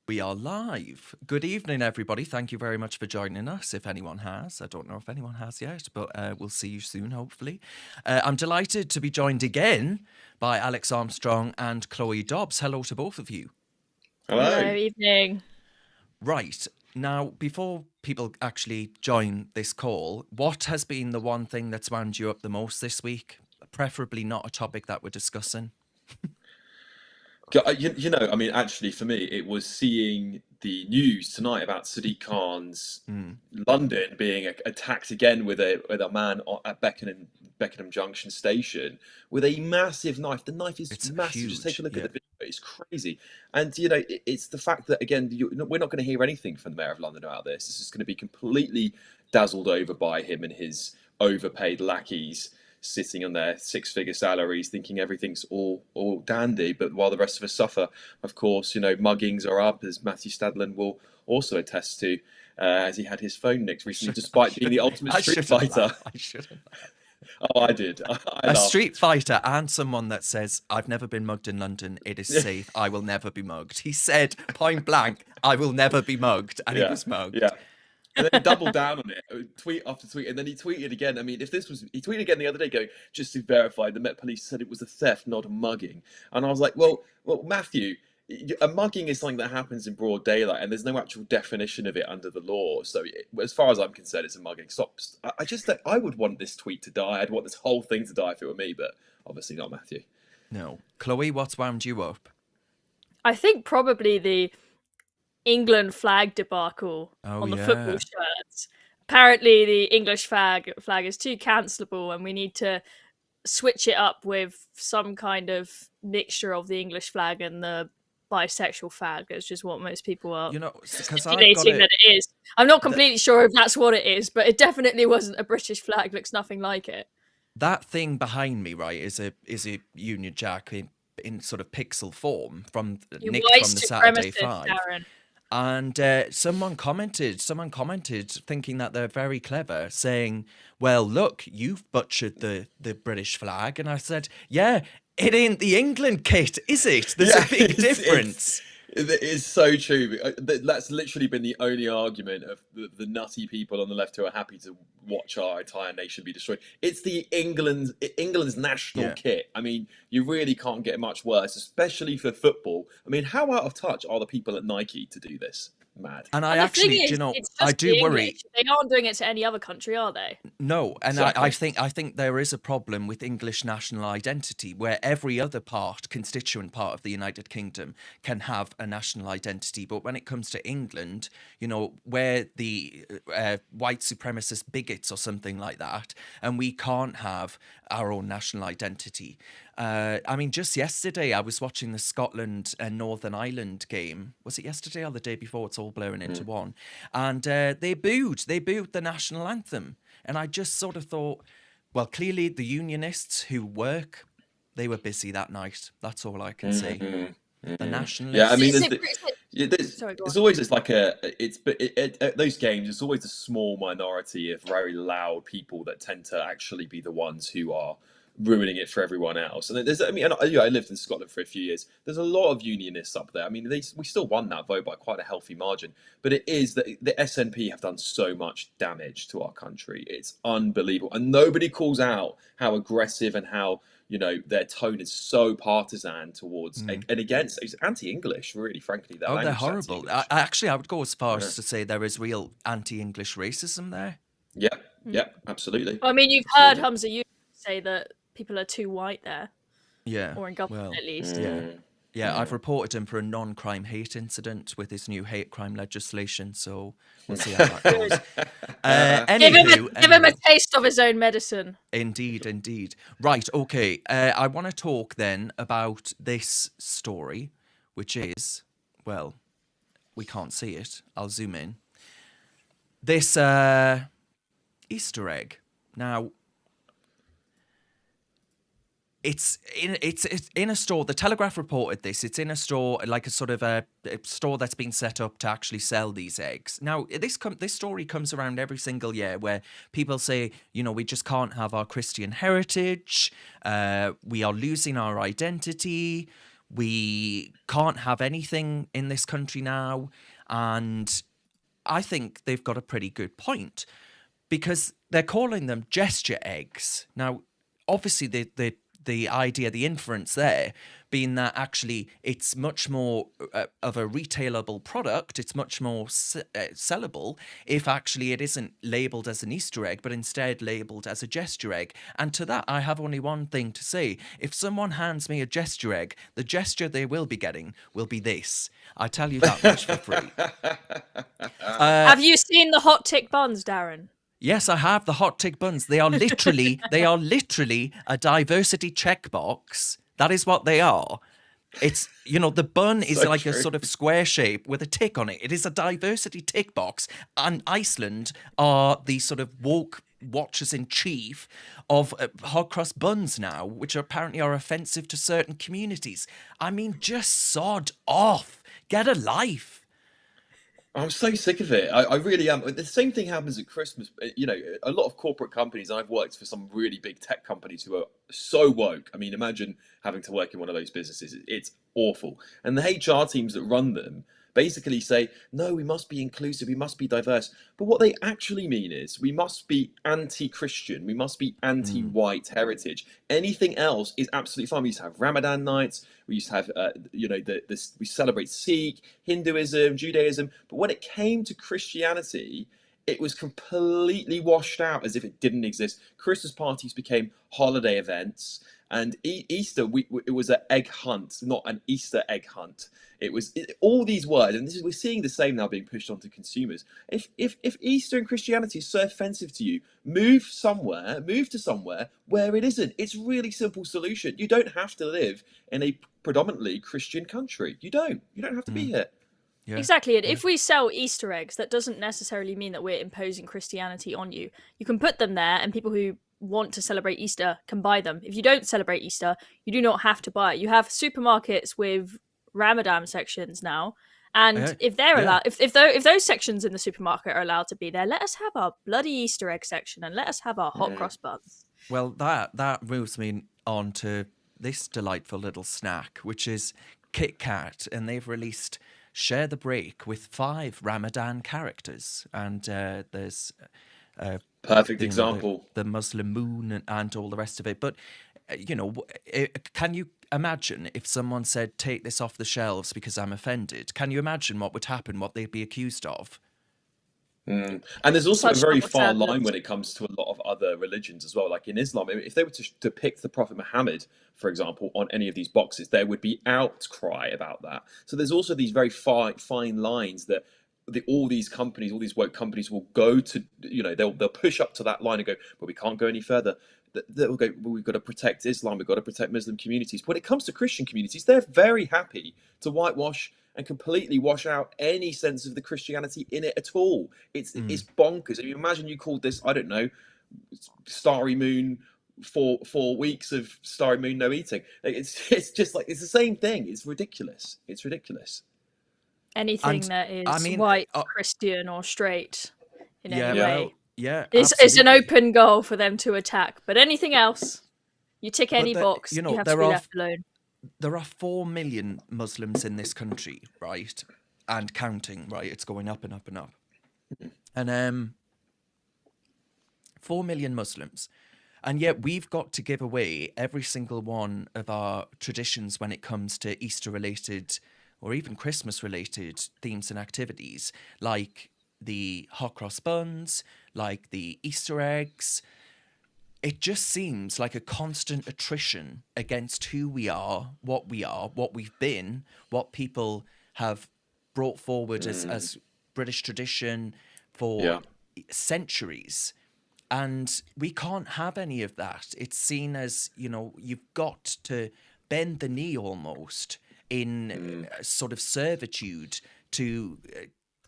We are live. Good evening, everybody. Thank you very much for joining us. If anyone has, I don't know if anyone has yet, but we'll see you soon, hopefully. I'm delighted to be joined again by Alex Armstrong and Chloe Dobbs. Hello to both of you. Hello, Hello. evening. Right. Now, before people actually join this call, what has been the one thing that's wound you up the most this week? Preferably not a topic that we're discussing. I mean, actually, for me, it was seeing the news tonight about Sadiq Khan's London being attacked again with a man at Beckenham Junction station with a massive knife. The knife is It's massive. Just take huge. a look at Yeah. the video; it's crazy. And it's the fact that again, we're not going to hear anything from the Mayor of London about this. This is going to be completely dazzled over by him and his overpaid lackeys sitting on their six-figure salaries, thinking everything's all dandy. But while the rest of us suffer, of course, muggings are up, as Matthew Stadlen will also attest to, as he had his phone nicked recently, despite being the ultimate street fighter. I shouldn't. Oh, I did. I A laughed. street fighter and someone that says, I've never been mugged in London. It is safe. I will never be mugged. He said point blank, I will never be mugged. And he was mugged. Yeah. And then he doubled down on it, tweet after tweet, and then he tweeted again. I mean, he tweeted again the other day, going, just to verify, the Met Police said it was a theft, not a mugging. And I was like, well, Matthew, a mugging is something that happens in broad daylight, and there's no actual definition of it under the law. So, as far as I'm concerned, it's a mugging. Stop. I would want this tweet to die. I'd want this whole thing to die if it were me, but obviously not Matthew. No. Chloe, what's wound you up? I think probably the England flag debacle on the football shirts. Apparently, the English flag is too cancelable, and we need to switch it up with some kind of mixture of the English flag and the bisexual flag. It's just what most people are stipulating that it is. I'm not completely sure if that's what it is, but it definitely wasn't a British flag. Looks nothing like it. That thing behind me, right, is a Union Jack in sort of pixel form from Nick from the Saturday Five. Darren. And someone commented, thinking that they're very clever, saying, well, look, you've butchered the British flag. And I said, yeah, it ain't the England kit, is it? There's a big difference. It is so true. That's literally been the only argument of the nutty people on the left who are happy to watch our entire nation be destroyed. It's the England's national kit. I mean, you really can't get much worse, especially for football. I mean, how out of touch are the people at Nike to do this? Mad. And I actually, I do worry. They aren't doing it to any other country, are they? No, and exactly. I think there is a problem with English national identity, where every other constituent part of the United Kingdom can have a national identity, but when it comes to England, we're the white supremacist bigots or something like that, and we can't have our own national identity. I mean, just yesterday I was watching the Scotland and Northern Ireland game. Was it yesterday or the day before? It's all blurring into one. And they booed the national anthem. And I just sort of thought, well, clearly the unionists who work, they were busy that night. That's all I can say. The nationalists. Yeah, I mean, at those games, there's always a small minority of very loud people that tend to actually be the ones who are ruining it for everyone else. And I lived in Scotland for a few years. There's a lot of unionists up there. I mean, we still won that vote by quite a healthy margin. But it is that the SNP have done so much damage to our country. It's unbelievable. And nobody calls out how aggressive and how, their tone is so partisan towards and against. It's anti-English, really, frankly. They're horrible. I would go as far as to say there is real anti-English racism there. Yeah, absolutely. Well, I mean, you've heard Humza Yunus say that people are too white there. Yeah. Or in government, at least. Yeah, I've reported him for a non-crime hate incident with his new hate crime legislation, so we'll see how that goes. Give him a taste of his own medicine. Indeed. Right, okay. I want to talk then about this story, which is, well, we can't see it. I'll zoom in. This Easter egg. Now, It's in a store. The Telegraph reported this. It's in a store, like a sort of a store that's been set up to actually sell these eggs. Now, this story comes around every single year where people say, we just can't have our Christian heritage. We are losing our identity. We can't have anything in this country now. And I think they've got a pretty good point, because they're calling them gesture eggs. Now, obviously, the idea, the inference there being that actually it's much more of a retailable product, it's much more sellable if actually it isn't labelled as an Easter egg, but instead labelled as a gesture egg. And to that, I have only one thing to say. If someone hands me a gesture egg, the gesture they will be getting will be this. I tell you that much for free. Have you seen the hot tick buns, Darren? Yes, I have the hot tick buns. They are literally a diversity checkbox. That is what they are. It's, the bun is So like true. a sort of square shape with a tick on it. It is a diversity tick box. And Iceland are the sort of woke watchers in chief of hot cross buns now, which apparently are offensive to certain communities. I mean, just sod off. Get a life. I'm so sick of it. I really am. The same thing happens at Christmas. A lot of corporate companies, and I've worked for some really big tech companies who are so woke. I mean, imagine having to work in one of those businesses. It's awful. And the HR teams that run them basically say, no, we must be inclusive, we must be diverse. But what they actually mean is we must be anti-Christian, we must be anti-white heritage. Anything else is absolutely fine. We used to have Ramadan nights, we used to have, we celebrate Sikh, Hinduism, Judaism. But when it came to Christianity, it was completely washed out as if it didn't exist. Christmas parties became holiday events. And Easter, it was an egg hunt, not an Easter egg hunt. It was all these words, and we're seeing the same now being pushed onto consumers. If Easter and Christianity is so offensive to you, move to somewhere where it isn't. It's a really simple solution. You don't have to live in a predominantly Christian country. You don't have to be here. Yeah. Exactly. And if we sell Easter eggs, that doesn't necessarily mean that we're imposing Christianity on you. You can put them there, and people who want to celebrate Easter can buy them. If you don't celebrate Easter, you do not have to buy it. You have supermarkets with Ramadan sections now, and if they're allowed, if those sections in the supermarket are allowed to be there, let us have our bloody Easter egg section and let us have our hot cross buns. Well, that moves me on to this delightful little snack, which is Kit Kat, and they've released Share the Break with 5 Ramadan characters, and there's perfect example, the Muslim moon and all the rest of it. But can you imagine if someone said, take this off the shelves because I'm offended? Can you imagine what would happen, what they'd be accused of? And there's also Such a very double far line standards. when it comes to a lot of other religions as well. Like in Islam, if they were to depict the Prophet Muhammad, for example, on any of these boxes, there would be outcry about that. So there's also these very fine lines that all these woke companies will go to. They'll push up to that line and go, but we can't go any further. They'll go, well, we've got to protect Islam, we've got to protect Muslim communities. When it comes to Christian communities, they're very happy to whitewash and completely wash out any sense of the Christianity in it at all. It's bonkers. I mean, imagine you called this, I don't know, Starry Moon, 4 weeks of Starry Moon no eating. It's just like, it's the same thing. It's ridiculous. Anything that is white, Christian, or straight in any way. Yeah, it's an open goal for them to attack. But anything else, you tick any box, you have to be left alone. There are 4 million Muslims in this country, right? And counting, right? It's going up and up and up. And 4 million Muslims. And yet we've got to give away every single one of our traditions when it comes to Easter-related or even Christmas-related themes and activities, like the hot cross buns, like the Easter eggs. It just seems like a constant attrition against who we are, what we've been, what people have brought forward as British tradition for centuries. And we can't have any of that. It's seen as, you've got to bend the knee almost in sort of servitude to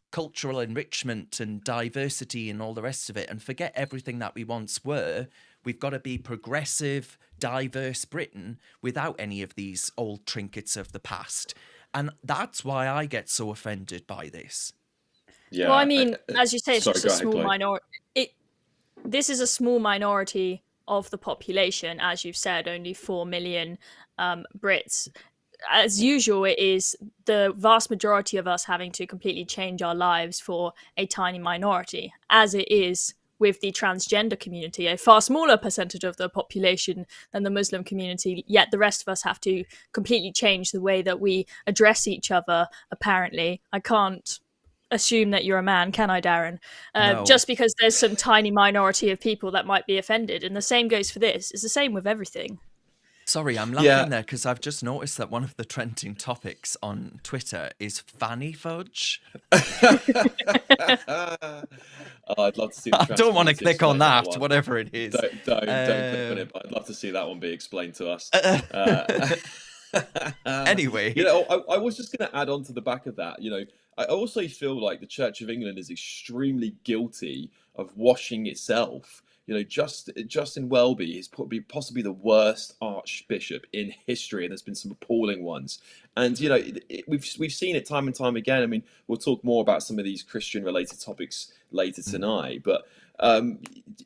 cultural enrichment and diversity and all the rest of it, and forget everything that we once were. We've got to be progressive, diverse Britain without any of these old trinkets of the past. And that's why I get so offended by this. Yeah. Well, I mean, as you say, it's just a small Chloe. minority. This is a small minority of the population. As you've said, only 4 million Brits. as usual, it is the vast majority of us having to completely change our lives for a tiny minority, as it is with the transgender community, a far smaller percentage of the population than the Muslim community, yet the rest of us have to completely change the way that we address each other, apparently. I can't assume that you're a man, can I, Darren? No. Just because there's some tiny minority of people that might be offended. And the same goes for this. It's the same with everything. Sorry, I'm laughing there because I've just noticed that one of the trending topics on Twitter is fanny fudge. I'd love to see. I don't want to click on that, whatever it is. Don't click on it. But I'd love to see that one be explained to us. Anyway, I was just going to add on to the back of that. I also feel like the Church of England is extremely guilty of washing itself. Justin Welby is possibly the worst archbishop in history, and there's been some appalling ones. And we've seen it time and time again. I mean, we'll talk more about some of these Christian-related topics later tonight, but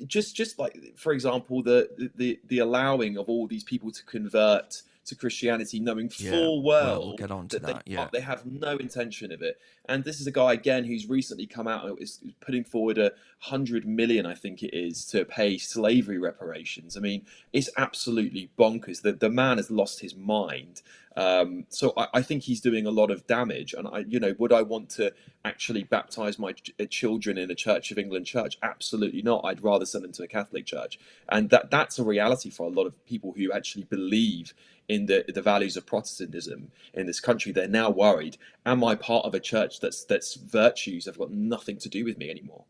just like, for example, the allowing of all these people to convert to Christianity, knowing full well we'll get on to that that. They have no intention of it. And this is a guy again who's recently come out and is putting forward 100 million, I think it is, to pay slavery reparations. I mean, it's absolutely bonkers. The man has lost his mind. So I think he's doing a lot of damage. And would I want to actually baptize my children in a Church of England church? Absolutely not. I'd rather send them to a Catholic church. And that's a reality for a lot of people who actually believe in the values of Protestantism in this country. They're now worried, am I part of a church that's virtues have got nothing to do with me anymore?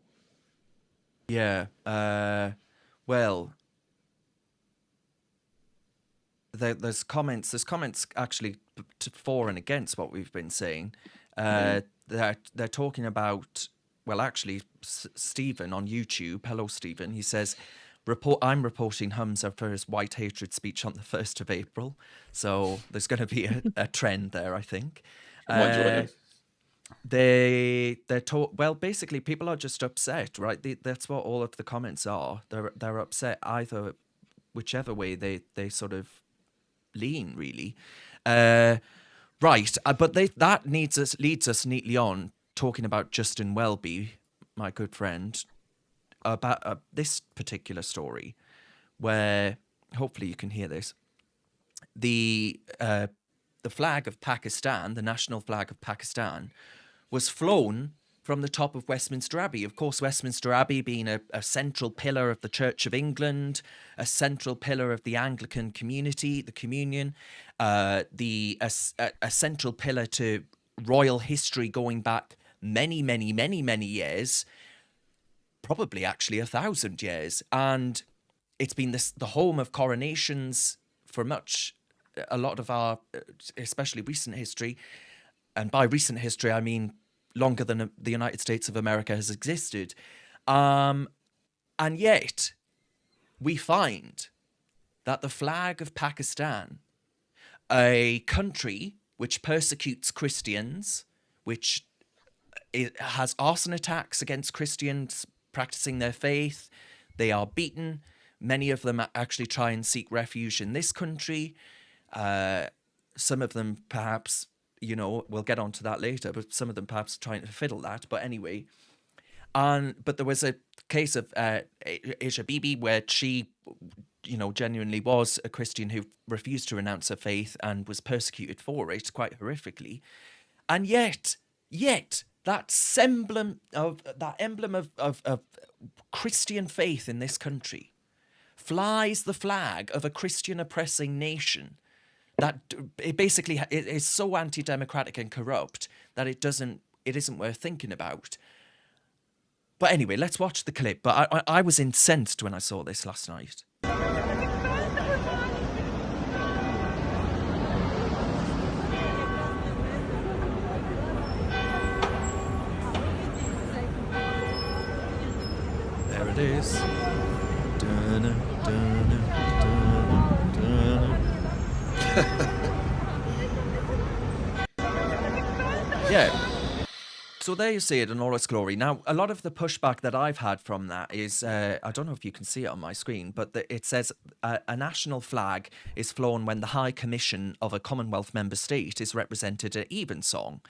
Yeah. Well, there's comments actually for and against what we've been saying. They're talking about, well, actually, Stephen on YouTube, hello Stephen, he says, I'm reporting Humza for his white hatred speech on the 1st of April. So there's going to be a trend there, I think. Well, basically, people are just upset, right? That's what all of the comments are. They're upset either, whichever way they sort of lean, really. Right, but that leads us neatly on talking about Justin Welby, my good friend, about this particular story, where hopefully you can hear this. The flag of Pakistan, the national flag of Pakistan, was flown from the top of Westminster Abbey. Of course, Westminster Abbey being a central pillar of the Church of England, a central pillar of the Anglican community, the communion, a central pillar to royal history going back many, many, many, many years, probably actually 1,000 years. And it's been the home of coronations for a lot of our, especially recent history. And by recent history, I mean longer than the United States of America has existed. And yet, we find that the flag of Pakistan, a country which persecutes Christians, which has arson attacks against Christians practicing their faith, they are beaten. Many of them actually try and seek refuge in this country. Some of them perhaps, we'll get onto that later, but some of them perhaps trying to fiddle that. But anyway, but there was a case of Asia Bibi where she, genuinely was a Christian who refused to renounce her faith and was persecuted for it quite horrifically. And yet that emblem of Christian faith in this country flies the flag of a Christian oppressing nation that it basically is so anti-democratic and corrupt that it isn't worth thinking about. But anyway, let's watch the clip. But I was incensed when I saw this last night. There it is. Dun, dun, dun, dun, dun. Yeah. So there you see it in all its glory. Now, a lot of the pushback that I've had from that is, I don't know if you can see it on my screen, but it says a national flag is flown when the High Commission of a Commonwealth member state is represented at evensong.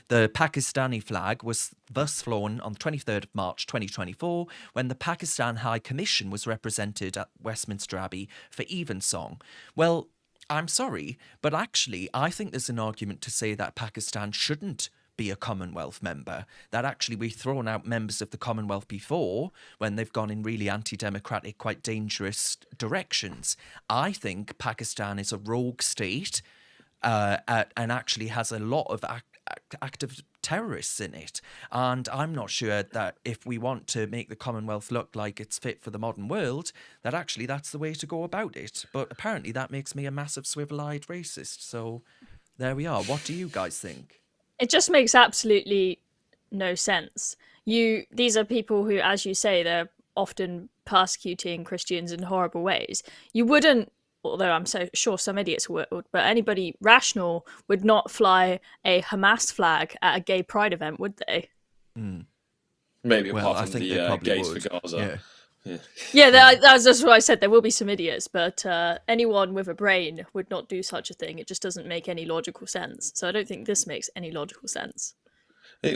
The Pakistani flag was thus flown on the 23rd of March 2024 when the Pakistan High Commission was represented at Westminster Abbey for evensong. Well, I'm sorry, but actually, I think there's an argument to say that Pakistan shouldn't be a Commonwealth member, that actually we've thrown out members of the Commonwealth before when they've gone in really anti-democratic, quite dangerous directions. I think Pakistan is a rogue state and actually has a lot of active terrorists in it. And I'm not sure that if we want to make the Commonwealth look like it's fit for the modern world, that actually that's the way to go about it. But apparently that makes me a massive swivel-eyed racist. So there we are. What do you guys think? It just makes absolutely no sense. These are people who, as you say, they're often persecuting Christians in horrible ways. You wouldn't, although I'm so sure some idiots would, but anybody rational would not fly a Hamas flag at a gay pride event, would they? Mm. Maybe Well, apart I from think the they probably gays would. for Gaza. Yeah, that's just what I said. There will be some idiots, but anyone with a brain would not do such a thing. It just doesn't make any logical sense. So I don't think this makes any logical sense.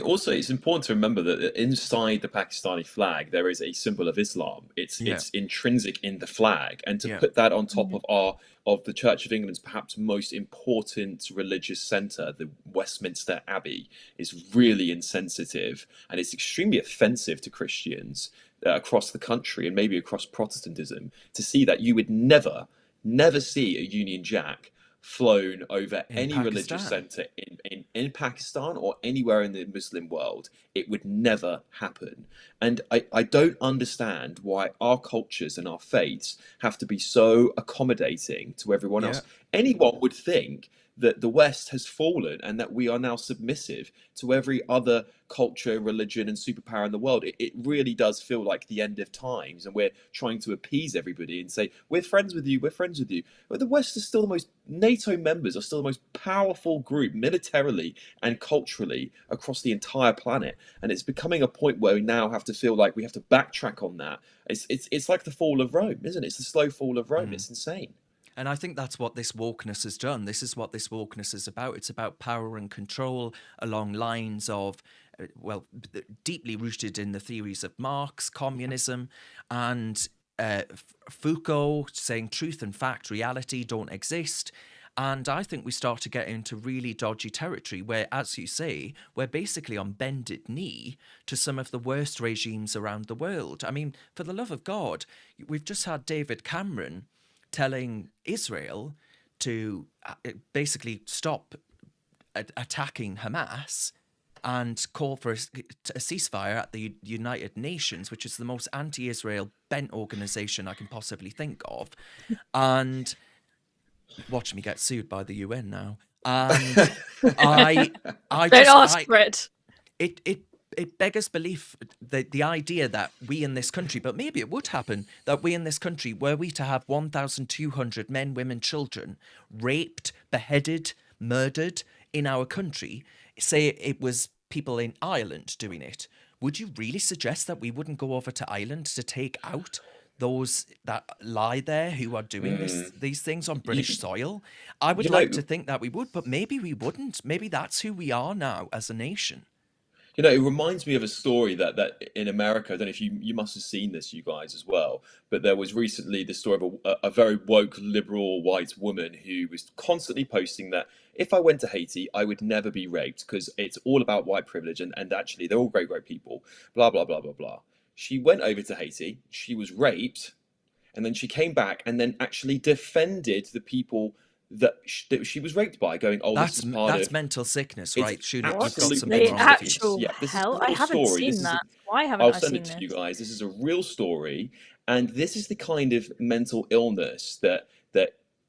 Also, it's important to remember that inside the Pakistani flag there is a symbol of Islam. It's intrinsic in the flag, and to put that on top of the Church of England's perhaps most important religious centre, the Westminster Abbey, is really insensitive, and it's extremely offensive to Christians across the country and maybe across Protestantism, to see that you would never see a Union Jack flown over any religious centre in Pakistan or anywhere in the Muslim world. It would never happen. And I don't understand why our cultures and our faiths have to be so accommodating to everyone else. Anyone would think that the West has fallen and that we are now submissive to every other culture, religion, and superpower in the world. It really does feel like the end of times, and we're trying to appease everybody and say, we're friends with you, we're friends with you. But the West is still the most, NATO members are still the most powerful group militarily and culturally across the entire planet. And it's becoming a point where we now have to feel like we have to backtrack on that. It's like the fall of Rome, isn't it? It's the slow fall of Rome. It's insane. And I think that's what this wokeness has done. This is what this wokeness is about. It's about power and control along lines of, well, deeply rooted in the theories of Marx, communism, and Foucault saying truth and fact, reality don't exist. And I think we start to get into really dodgy territory where, as you say, we're basically on bended knee to some of the worst regimes around the world. I mean, for the love of God, we've just had David Cameron telling Israel to basically stop attacking Hamas and call for a ceasefire at the United Nations, which is the most anti-Israel bent organization I can possibly think of. And watch me get sued by the UN now. And I don't ask for it. It beggars belief, the idea that we in this country, but maybe it would happen, that we in this country, were we to have 1,200 men, women, children raped, beheaded, murdered in our country, say it was people in Ireland doing it, would you really suggest that we wouldn't go over to Ireland to take out those that lie there who are doing these things on British soil? I would like to think that we would, but maybe we wouldn't. Maybe that's who we are now as a nation. You know, it reminds me of a story that in America, I don't know if you must have seen this, you guys, as well, but there was recently the story of a very woke, liberal, white woman who was constantly posting that if I went to Haiti, I would never be raped because it's all about white privilege and actually they're all great, great people, blah, blah, blah, blah, blah. She went over to Haiti, she was raped, and then she came back and then actually defended the people that she was raped by, going, "Oh, that's this is part that's of mental sickness, right? Shooting absolutely actual this hell. is a I real haven't story. seen that. Why haven't I'll I send seen it to this? you guys. This is a real story, and this is the kind of mental illness that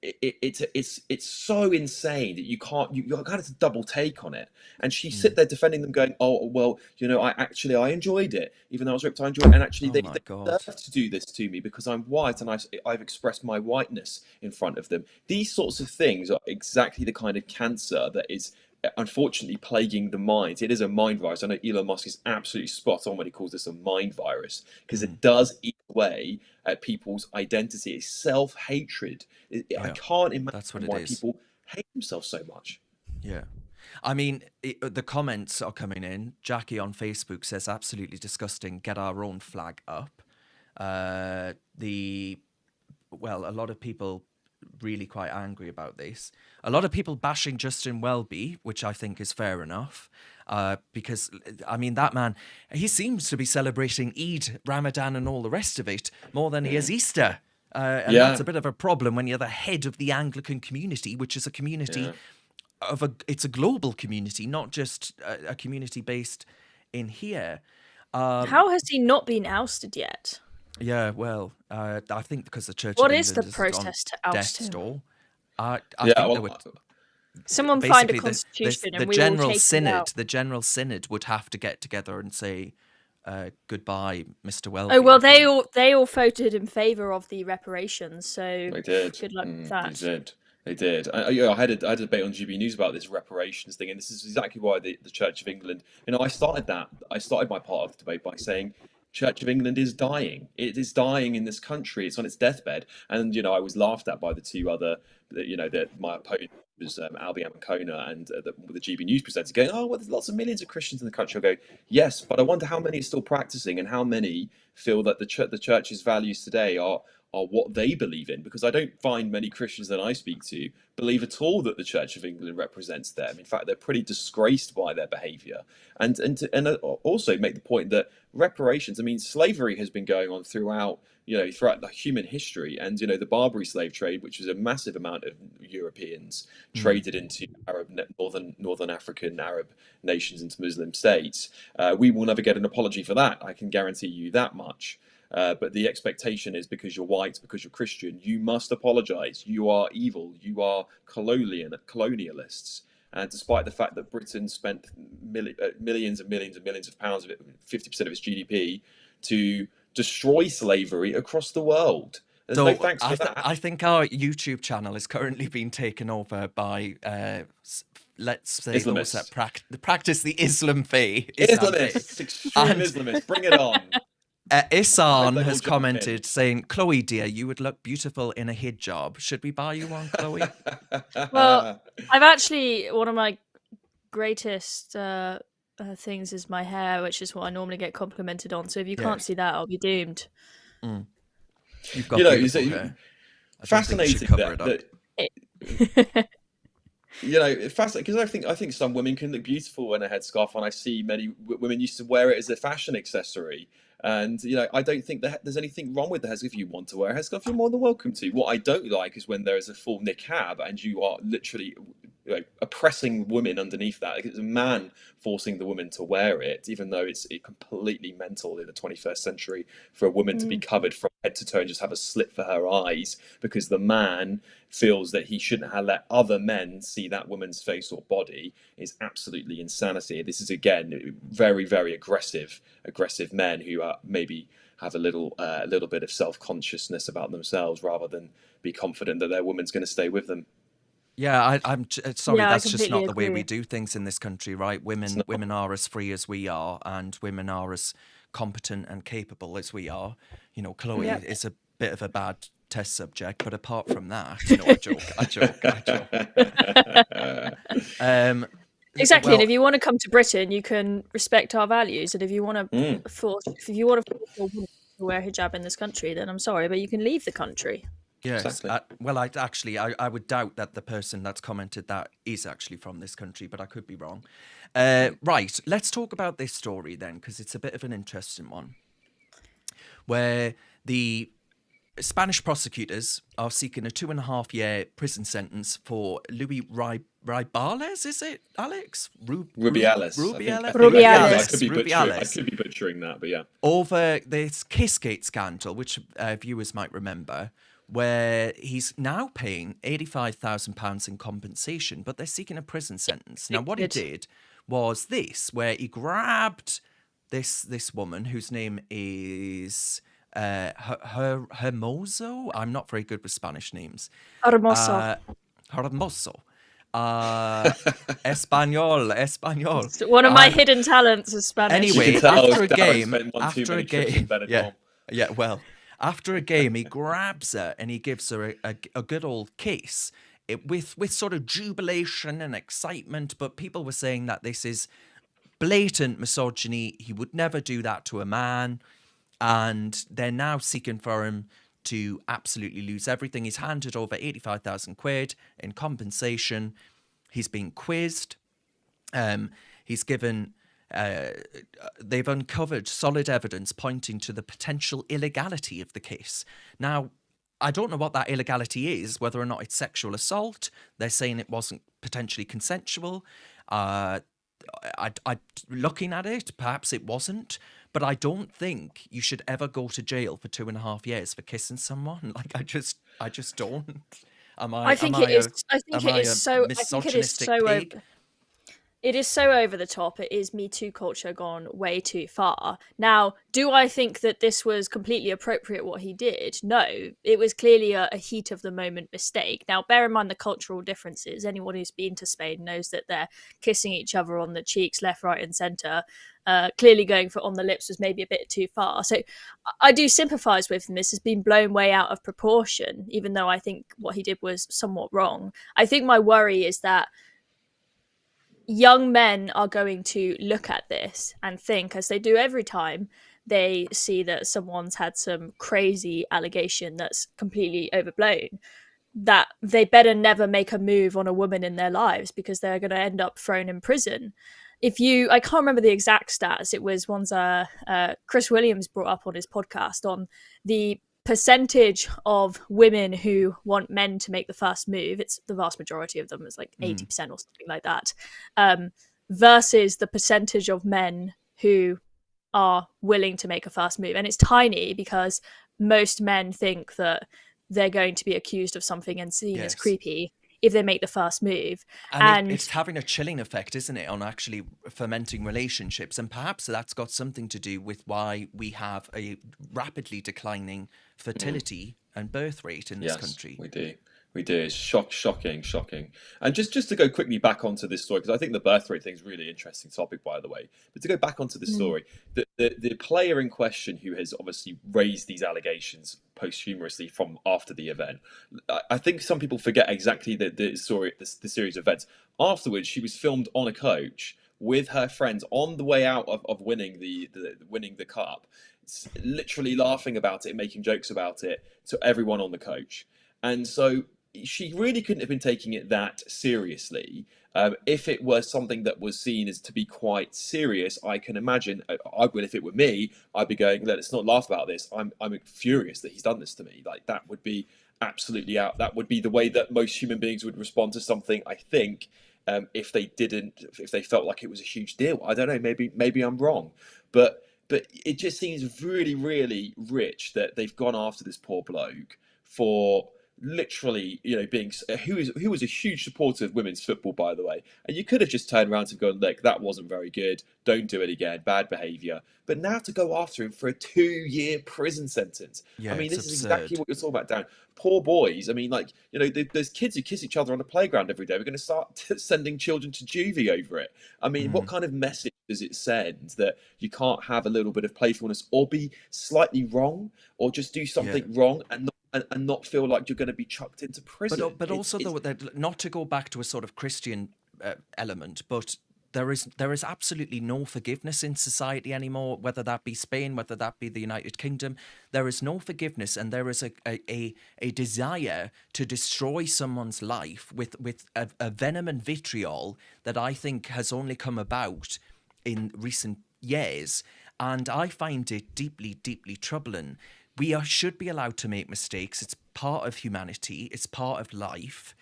it's so insane that you kind of double take on it. And she sit there defending them, going, "Oh well, you know, I enjoyed it, even though I was ripped. I enjoyed it, and actually they deserve to do this to me because I'm white and I've expressed my whiteness in front of them." These sorts of things are exactly the kind of cancer that is unfortunately plaguing the minds. It is a mind virus. I know Elon Musk is absolutely spot on when he calls this a mind virus, because it does eat away at people's identity. It's self-hatred. I can't that's what imagine it why is. people hate themselves so much. Yeah. I mean, the comments are coming in. Jackie on Facebook says, absolutely disgusting. Get our own flag up. Well, a lot of people really quite angry about this. A lot of people bashing Justin Welby, which I think is fair enough. Because, I mean, that man, he seems to be celebrating Eid, Ramadan and all the rest of it more than he is Easter. And that's a bit of a problem when you're the head of the Anglican community, which is a community it's a global community, not just a community based in here. How has he not been ousted yet? Yeah, well, I think because the Church What of is England the is process to on oust death's him? door. I think there would Someone find a basically constitution the and we General will take it Synod. out. The General Synod would have to get together and say goodbye, Mr. Welby. Oh well, they all voted in favour of the reparations, so They did. good luck with that. They did. I had a debate on GB News about this reparations thing, and this is exactly why the Church of England. I started my part of the debate by saying, Church of England is dying. It is dying in this country. It's on its deathbed. And I was laughed at by the two other, my opponent was Abbey and Kona, and the GB News presenter going, oh, well, there's lots of millions of Christians in the country. I go, yes, but I wonder how many are still practicing, and how many feel that the church's values today are what they believe in, because I don't find many Christians that I speak to believe at all that the Church of England represents them. In fact, they're pretty disgraced by their behaviour. And also make the point that reparations, I mean, slavery has been going on throughout the human history, and the Barbary slave trade, which was a massive amount of Europeans traded into northern African Arab nations, into Muslim states. We will never get an apology for that. I can guarantee you that much. But the expectation is, because you're white, because you're Christian, you must apologise. You are evil. You are colonialists. And despite the fact that Britain spent millions and millions and millions of pounds, 50% of its GDP, to destroy slavery across the world. There's no thanks for that. I think our YouTube channel is currently being taken over by, let's say, those that practice the Islam faith. Islamists, extreme Islamists, bring it on. Isan has commented saying, Chloe, dear, you would look beautiful in a hijab. Should we buy you one, Chloe? Well, I've actually, one of my greatest things is my hair, which is what I normally get complimented on. So if you can't see that, I'll be doomed. You've got beautiful hair. Fascinating fascinating, because I think some women can look beautiful in a headscarf, and I see many women used to wear it as a fashion accessory. And I don't think that there's anything wrong with the headscarf. If you want to wear a headscarf, you're more than welcome to. What I don't like is when there is a full niqab and you are literally oppressing women underneath that. Like, it's a man forcing the woman to wear it, even though it's completely mental in the 21st century for a woman to be covered from head to toe and just have a slit for her eyes, because the man feels that he shouldn't have let other men see that woman's face or body, is absolutely insanity. This is, again, very, very aggressive men who maybe have a little bit of self-consciousness about themselves, rather than be confident that their woman's going to stay with them. Yeah, I'm sorry, that's just not the way agree. we do things in this country, right? Women are as free as we are, and women are as competent and capable as we are. Chloe is a bit of a bad test subject, but apart from that, I joke. Exactly, and if you want to come to Britain, you can respect our values, and if you want to force a woman to wear hijab in this country, then I'm sorry, but you can leave the country. Yes. Exactly. I would doubt that the person that's commented that is actually from this country, but I could be wrong. Right, let's talk about this story then, because it's a bit of an interesting one, where the Spanish prosecutors are seeking a 2.5-year prison sentence for Luis Rubiales, is it, Alex? Rubiales. Rubiales. I could be butchering that, but yeah. Over this Kissgate scandal, which viewers might remember, where he's now paying £85,000 in compensation, but they're seeking a prison sentence. Now, what he did was this, where he grabbed this woman whose name is Hermoso. I'm not very good with Spanish names. Hermoso. Hermoso. Espanol. So one of my And hidden talents is Spanish. You anyway, can tell after a Darren game, spent one too many trips with Benidorm. well, after a game, he grabs her and he gives her a good old kiss, with sort of jubilation and excitement. But people were saying that this is blatant misogyny. He would never do that to a man, and they're now seeking for him to absolutely lose everything. He's handed over 85,000 quid in compensation. He's been quizzed. He's given. They've uncovered solid evidence pointing to the potential illegality of the case. Now, I don't know what that illegality is, whether or not it's sexual assault. They're saying it wasn't potentially consensual. I looking at it, perhaps it wasn't, but I don't think you should ever go to jail for 2.5 years for kissing someone. Like, I just don't. I think it is. I think it is so. I think it is so. It is so over the top. It is Me Too culture gone way too far. Now, do I think that this was completely appropriate what he did? No, it was clearly a heat of the moment mistake. Now, bear in mind the cultural differences. Anyone who's been to Spain knows that they're kissing each other on the cheeks, left, right, and centre. Clearly going for on the lips was maybe a bit too far. So I do sympathise with him. This has been blown way out of proportion, even though I think what he did was somewhat wrong. I think my worry is that young men are going to look at this and think, as they do every time they see that someone's had some crazy allegation that's completely overblown, that they better never make a move on a woman in their lives because they're going to end up thrown in prison. I can't remember the exact stats. It was ones Chris Williams brought up on his podcast on the percentage of women who want men to make the first move. It's the vast majority of them. It's like 80% or something like that, versus the percentage of men who are willing to make a first move. And it's tiny because most men think that they're going to be accused of something and seen as creepy if they make the first move. And it's having a chilling effect, isn't it, on actually fermenting relationships. And perhaps that's got something to do with why we have a rapidly declining fertility and birth rate in this country. We do. It's shocking. And just to go quickly back onto this story, because I think the birth rate thing is a really interesting topic, by the way. But to go back onto the story, the player in question who has obviously raised these allegations posthumously from after the event, I think some people forget exactly the series of events. Afterwards, she was filmed on a coach with her friends on the way out of winning the cup, literally laughing about it, making jokes about it to everyone on the coach. And so she really couldn't have been taking it that seriously. If it was something that was seen as to be quite serious, I can imagine, if it were me, I'd be going, let's not laugh about this. I'm furious that he's done this to me. Like, that would be absolutely out. That would be the way that most human beings would respond to something, I think, if they felt like it was a huge deal. I don't know, maybe I'm wrong. But it just seems really, really rich that they've gone after this poor bloke for literally, being who was a huge supporter of women's football, by the way. And you could have just turned around and gone, look, that wasn't very good. Don't do it again. Bad behaviour. But now to go after him for a 2-year prison sentence. Yeah, I mean, this absurd. is exactly what you're talking about, Darren. Poor boys. I mean, there's kids who kiss each other on the playground every day. We're going to start sending children to juvie over it. I mean, what kind of message does it send that you can't have a little bit of playfulness or be slightly wrong or just do something wrong and not feel like you're going to be chucked into prison? But also, though, not to go back to a sort of Christian element, but there is absolutely no forgiveness in society anymore, whether that be Spain, whether that be the United Kingdom. There is no forgiveness, and there is a desire to destroy someone's life with a venom and vitriol that I think has only come about in recent years. And I find it deeply, deeply troubling. We should be allowed to make mistakes. It's part of humanity. It's part of life.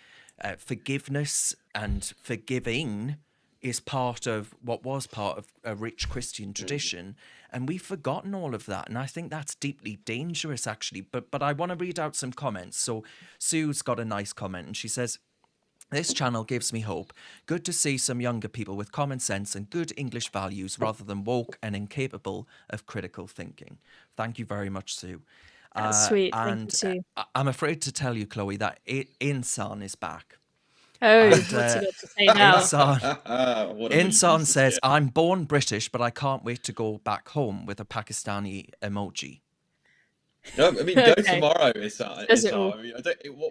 Forgiveness and forgiving is part of what was part of a rich Christian tradition. And we've forgotten all of that. And I think that's deeply dangerous, actually. But I want to read out some comments. So Sue's got a nice comment, and she says, "This channel gives me hope. Good to see some younger people with common sense and good English values rather than woke and incapable of critical thinking." Thank you very much, Sue. That's sweet. And Thank you, Sue. I'm afraid to tell you, Chloe, that Insan is back. Oh, And, what's he got to say now? Insan says, I'm born British, but I can't wait to go back home, with a Pakistani emoji. No, I mean, go Okay. tomorrow, Insan. Says it all. I mean,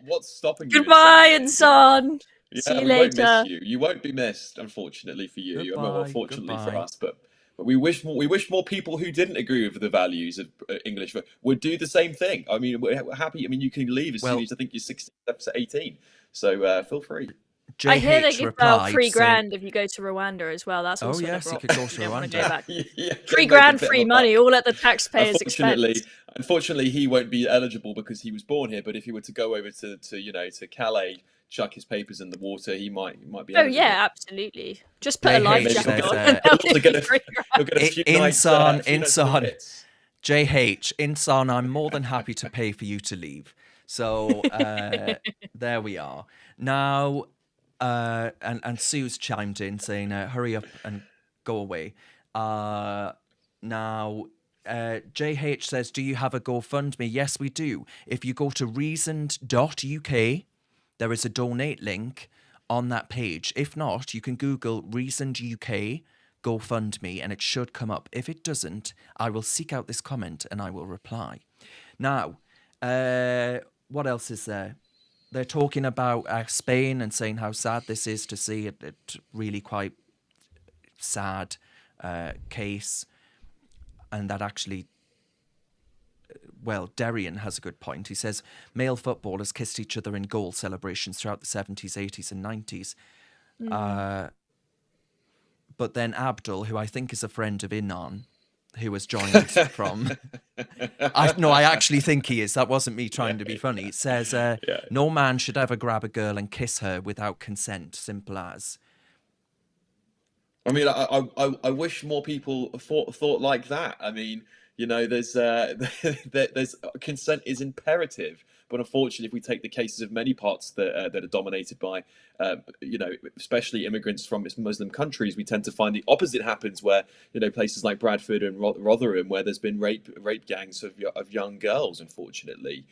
what's stopping you? Goodbye, Insan. Yeah, See you we later. won't miss you. You won't be missed, unfortunately for you. Goodbye, Well, fortunately for goodbye. us, but we wish more people who didn't agree with the values of English would do the same thing. I mean, we're happy. I mean, you can leave as soon as I think you're 16, 18. So feel free. I hear they JH give out replied $3,000 saying, if you go to Rwanda as well. That's also yes, you an could go option. to You don't want to Rwanda. go back. Yeah, $3,000 free money, all at the taxpayers' expense. Unfortunately, he won't be eligible because he was born here. But if he were to go over to Calais, chuck his papers in the water, he might be eligible. Oh yeah, absolutely. Just put a life jacket on. He'll get a few nights. JH, Insan, I'm more than happy to pay for you to leave. So there we are. Now, and Sue's chimed in saying, hurry up and go away. Now, JH says, do you have a GoFundMe? Yes, we do. If you go to reasoned.uk, there is a donate link on that page. If not, you can Google Reasoned UK GoFundMe and it should come up. If it doesn't, I will seek out this comment and I will reply. Now, what else is there? They're talking about Spain and saying how sad this is to see it really quite sad case. And that actually, well, Darren has a good point. He says, male footballers kissed each other in goal celebrations throughout the 70s, 80s and 90s. But then Abdul, who I think is a friend of Inan, who has joined from... I actually think he is. That wasn't me trying to be funny. It says, no man should ever grab a girl and kiss her without consent. Simple as. I mean, I wish more people thought like that. I mean, you know, there's consent is imperative, but unfortunately, if we take the cases of many parts that are dominated by, you know, especially immigrants from Muslim countries, we tend to find the opposite happens. Where, you know, places like Bradford and Rotherham, where there's been rape gangs of young girls, unfortunately.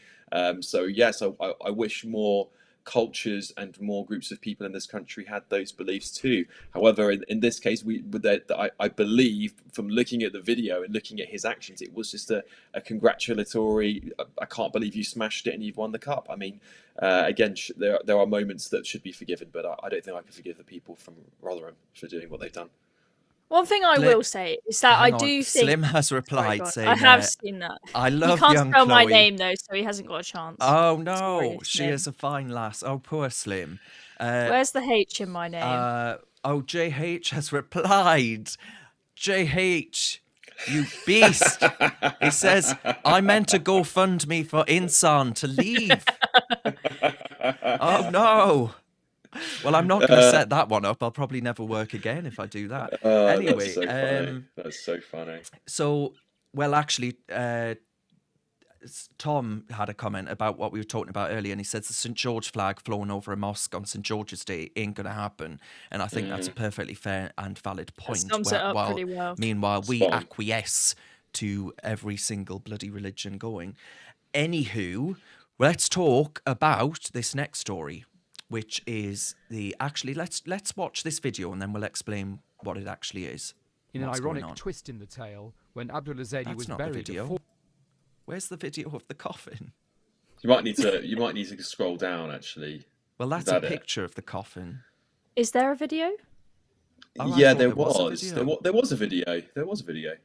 So yes, I wish more cultures and more groups of people in this country had those beliefs too. However, in this case, I believe from looking at the video and looking at his actions, it was just a congratulatory, I can't believe you smashed it and you've won the cup. I mean, again, there are moments that should be forgiven, but I don't think I can forgive the people from Rotherham for doing what they've done. One thing I will say is that I do think Slim has replied saying, I have seen that. I love he can't young spell my Chloe. name though, so he hasn't got a chance. Oh no, Sorry, she is a fine lass. Oh, poor Slim. Where's the H in my name? JH has replied. JH, you beast. He says, I meant to GoFundMe for Insan to leave. Oh no. Well, I'm not going to set that one up. I'll probably never work again if I do that. Anyway, that's so funny. So, well, actually, Tom had a comment about what we were talking about earlier, and he says the St. George flag flown over a mosque on St. George's Day ain't going to happen. And I think that's a perfectly fair and valid point. That sums it up pretty well. Meanwhile, we acquiesce to every single bloody religion going. Anywho, let's talk about this next story, which is let's watch this video and then we'll explain what it actually is. In an ironic twist in the tale, when Abdulaziz was buried, where's the video of the coffin? You might need to scroll down actually. Well, that's a picture of the coffin. Is there a video? Oh, yeah, there was. There was a video. There was a video.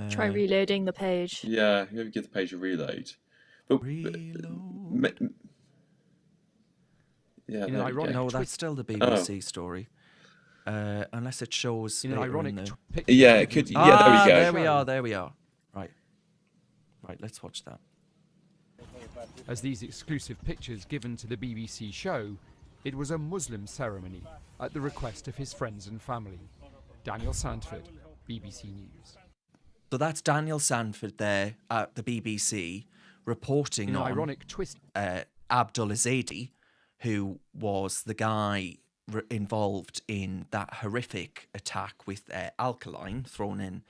Try reloading the page. Yeah, maybe give the page a reload. But, reload. Yeah, no, that's still the BBC story. Unless it shows. In an ironic yeah, it could. Yeah, there we go. There we are. Right, let's watch that. As these exclusive pictures given to the BBC show, it was a Muslim ceremony at the request of his friends and family. Daniel Sandford, BBC News. So that's Daniel Sandford there at the BBC reporting on ironic twist. Abdulaziz, who was the guy involved in that horrific attack with alkaline thrown in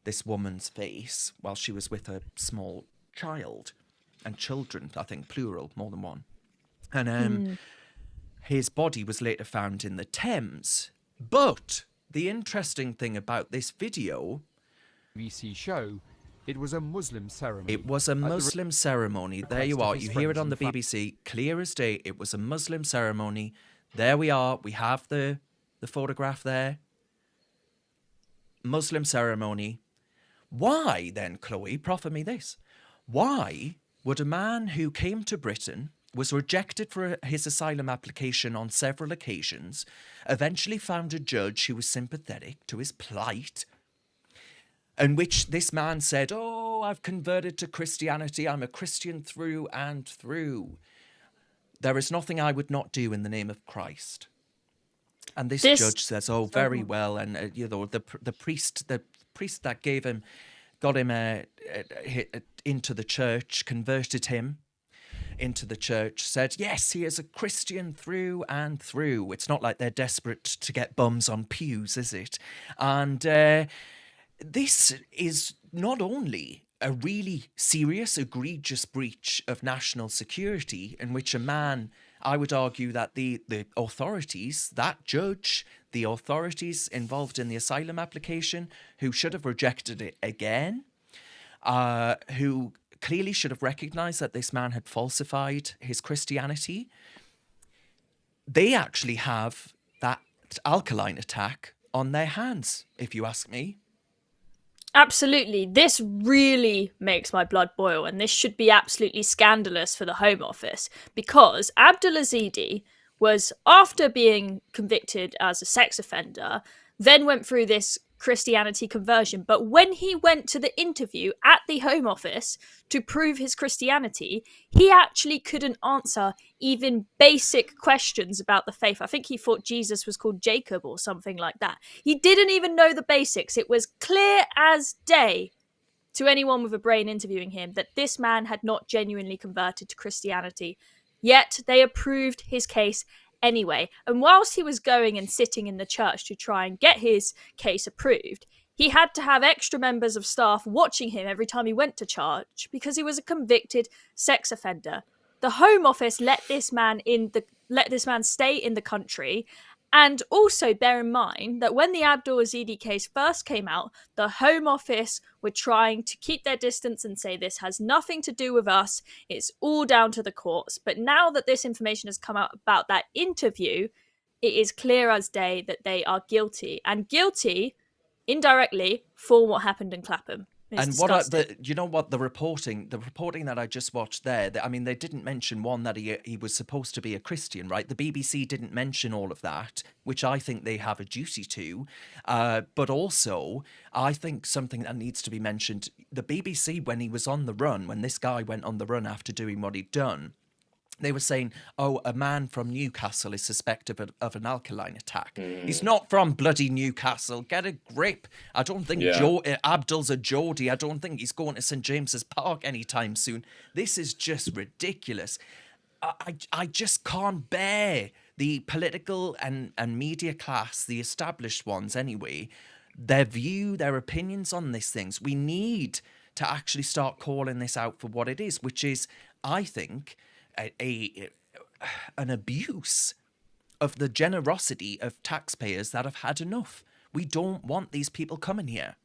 this woman's face while she was with a small child, and children, I think, plural, more than one. And His body was later found in the Thames. But the interesting thing about this video... BBC show, it was a Muslim ceremony. It was a Muslim ceremony. There you are. You hear it on the BBC, clear as day. It was a Muslim ceremony. There we are. We have the photograph there. Muslim ceremony. Why then, Chloe, proffer me this. Why would a man who came to Britain, was rejected for his asylum application on several occasions, eventually found a judge who was sympathetic to his plight, in which this man said, oh, I've converted to Christianity. I'm a Christian through and through. There is nothing I would not do in the name of Christ. And this judge says, oh, very well. And, the priest that gave him, got him into the church, converted him into the church, said, yes, he is a Christian through and through. It's not like they're desperate to get bums on pews, is it? And this is not only a really serious, egregious breach of national security in which a man, I would argue that the authorities, that judge, the authorities involved in the asylum application, who should have rejected it again, who clearly should have recognised that this man had falsified his Christianity, they actually have that alkaline attack on their hands, if you ask me. Absolutely. This really makes my blood boil, and this should be absolutely scandalous for the Home Office, because Abdulazidi was, after being convicted as a sex offender, then went through this Christianity conversion. But when he went to the interview at the Home Office to prove his Christianity, he actually couldn't answer even basic questions about the faith. I think he thought Jesus was called Jacob or something like that. He didn't even know the basics. It was clear as day to anyone with a brain interviewing him that this man had not genuinely converted to Christianity. Yet they approved his case anyway. And whilst he was going and sitting in the church to try and get his case approved, he had to have extra members of staff watching him every time he went to church because he was a convicted sex offender. The Home Office let this man stay in the country. And also bear in mind that when the Abdul Azidi case first came out, the Home Office were trying to keep their distance and say this has nothing to do with us, it's all down to the courts. But now that this information has come out about that interview, it is clear as day that they are guilty, and guilty indirectly for what happened in Clapham. It's and the reporting that I just watched there, they didn't mention that he was supposed to be a Christian, right? The BBC didn't mention all of that, which I think they have a duty to. But also, I think something that needs to be mentioned, the BBC, when he was on the run, when this guy went on the run after doing what he'd done, they were saying, oh, a man from Newcastle is suspected of an alkaline attack. He's not from bloody Newcastle. Get a grip. I don't think Abdul's a Geordie. I don't think he's going to St James's Park anytime soon. This is just ridiculous. I just can't bear the political and media class, the established ones anyway, their view, their opinions on these things. We need to actually start calling this out for what it is, which is, I think, an abuse of the generosity of taxpayers that have had enough. We don't want these people coming here.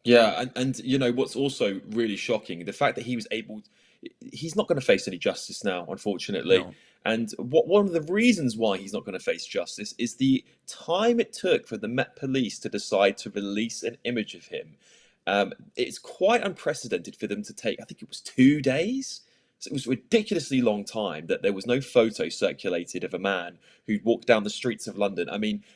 Yeah, and what's also really shocking, the fact that he's not going to face any justice now, unfortunately. No. And one of the reasons why he's not going to face justice is the time it took for the Met Police to decide to release an image of him. It's quite unprecedented for them to take, I think it was 2 days. So it was a ridiculously long time that there was no photo circulated of a man who'd walked down the streets of London.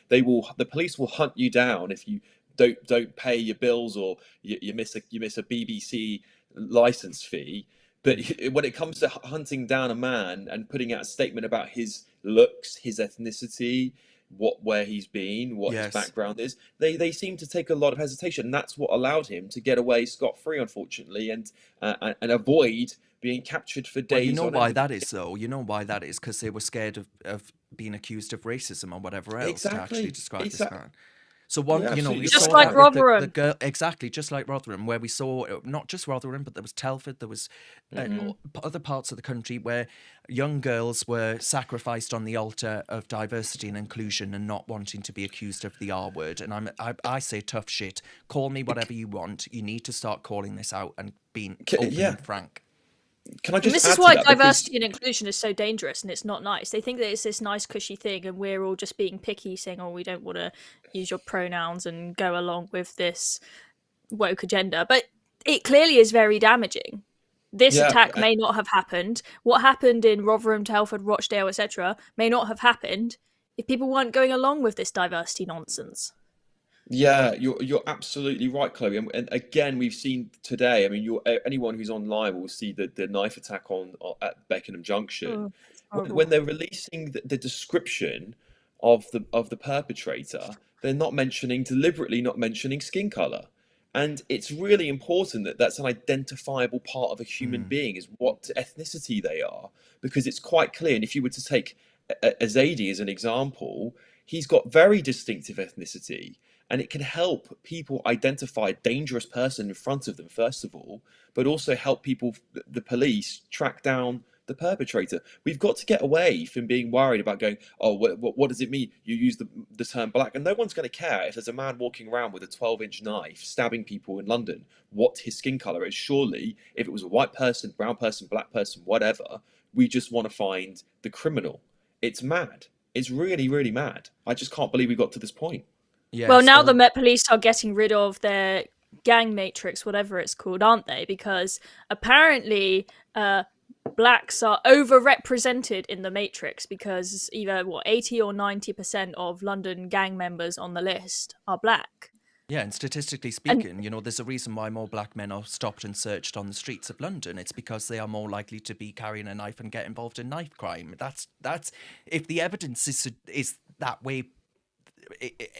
The police will hunt you down if you don't pay your bills or you miss a BBC license fee. But when it comes to hunting down a man and putting out a statement about his looks, his ethnicity, where he's been, what his background is, they seem to take a lot of hesitation. And that's what allowed him to get away scot-free, unfortunately, and avoid being captured for days. You know why that is, though? You know why that is? Because they were scared of being accused of racism or whatever else to actually describe this man. So one, Yeah, you know, we absolutely. Just saw like that with Rotherham. the girl, exactly, just like Rotherham, where we saw not just Rotherham, but there was Telford, there was other parts of the country where young girls were sacrificed on the altar of diversity and inclusion and not wanting to be accused of the R word. And I say tough shit. Call me whatever you want. You need to start calling this out and being open and frank. Can I And just this add is to why that? diversity and inclusion is so dangerous, and it's not nice. They think that it's this nice, cushy thing, and we're all just being picky, saying, "Oh, we don't want to use your pronouns and go along with this woke agenda." But it clearly is very damaging. This Yeah, attack may not have happened. What happened in Rotherham, Telford, Rochdale, etc., may not have happened if people weren't going along with this diversity nonsense. yeah, you're absolutely right, Chloe. And again, we've seen today. I mean, anyone who's online will see the knife attack at Beckenham Junction. Oh, it's horrible. When they're releasing the description of the perpetrator, they're deliberately not mentioning skin color. And it's really important that that's an identifiable part of a human being, is what ethnicity they are, because it's quite clear. And if you were to take Azadi as an example, he's got very distinctive ethnicity, and it can help people identify a dangerous person in front of them, first of all, but also help people, the police, track down the perpetrator. We've got to get away from being worried about going, oh, what does it mean? You use the term black, and no one's going to care if there's a man walking around with a 12-inch knife stabbing people in London, what his skin color is. Surely, if it was a white person, brown person, black person, whatever, we just want to find the criminal. It's mad. It's really, really mad. I just can't believe we got to this point. Yes, well, now the Met Police are getting rid of their gang matrix, whatever it's called, aren't they? Because apparently blacks are overrepresented in the matrix, because either 80 or 90% of London gang members on the list are black. Yeah, and statistically speaking, you know, there's a reason why more black men are stopped and searched on the streets of London. It's because they are more likely to be carrying a knife and get involved in knife crime. That's if the evidence is that way,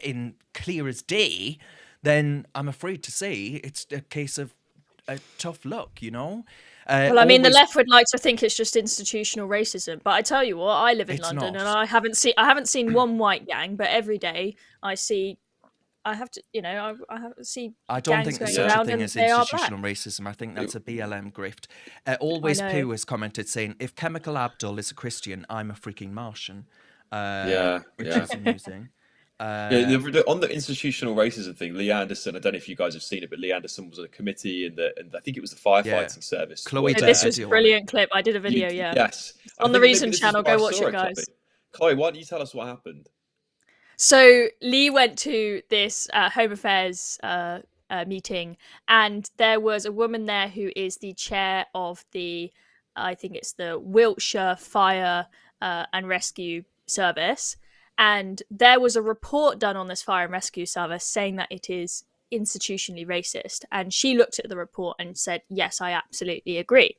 in clear as day, then I'm afraid to say it's a case of a tough luck, you know. Well, I mean, the left would like to think it's just institutional racism, but I tell you what, I live in London, not. and I haven't seen one white gang, but every day I see. I have to, you know, I have to see. I don't think there's such a thing as institutional racism. I think that's a BLM grift. Always Pooh has commented saying, "If Chemical Abdul is a Christian, I'm a freaking Martian." Which is amusing. On the institutional racism thing, Lee Anderson, I don't know if you guys have seen it, but Lee Anderson was on a committee and I think it was the firefighting service. Chloe, this was a brilliant clip. I did a video, Yes. On the Reason channel, go watch it, guys. Chloe, why don't you tell us what happened? So Lee went to this Home Affairs meeting, and there was a woman there who is the chair of I think it's the Wilshire Fire and Rescue Service. And there was a report done on this fire and rescue service saying that it is institutionally racist. And she looked at the report and said, yes, I absolutely agree.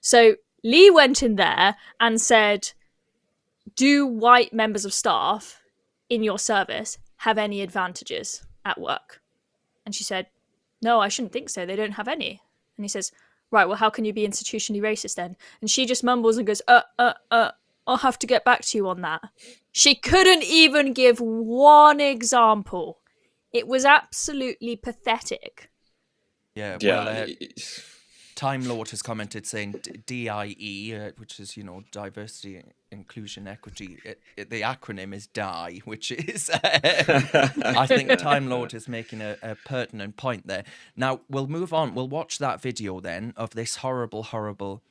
So Lee went in there and said, do white members of staff in your service have any advantages at work? And she said, no, I shouldn't think so. They don't have any. And he says, right, well, how can you be institutionally racist then? And she just mumbles and goes, I'll have to get back to you on that. She couldn't even give one example. It was absolutely pathetic. Yeah, well, Time Lord has commented saying DIE, which is, you know, diversity, inclusion, equity. The acronym is DIE, which is, I think Time Lord is making a pertinent point there. Now, we'll move on. We'll watch that video then of this horrible, horrible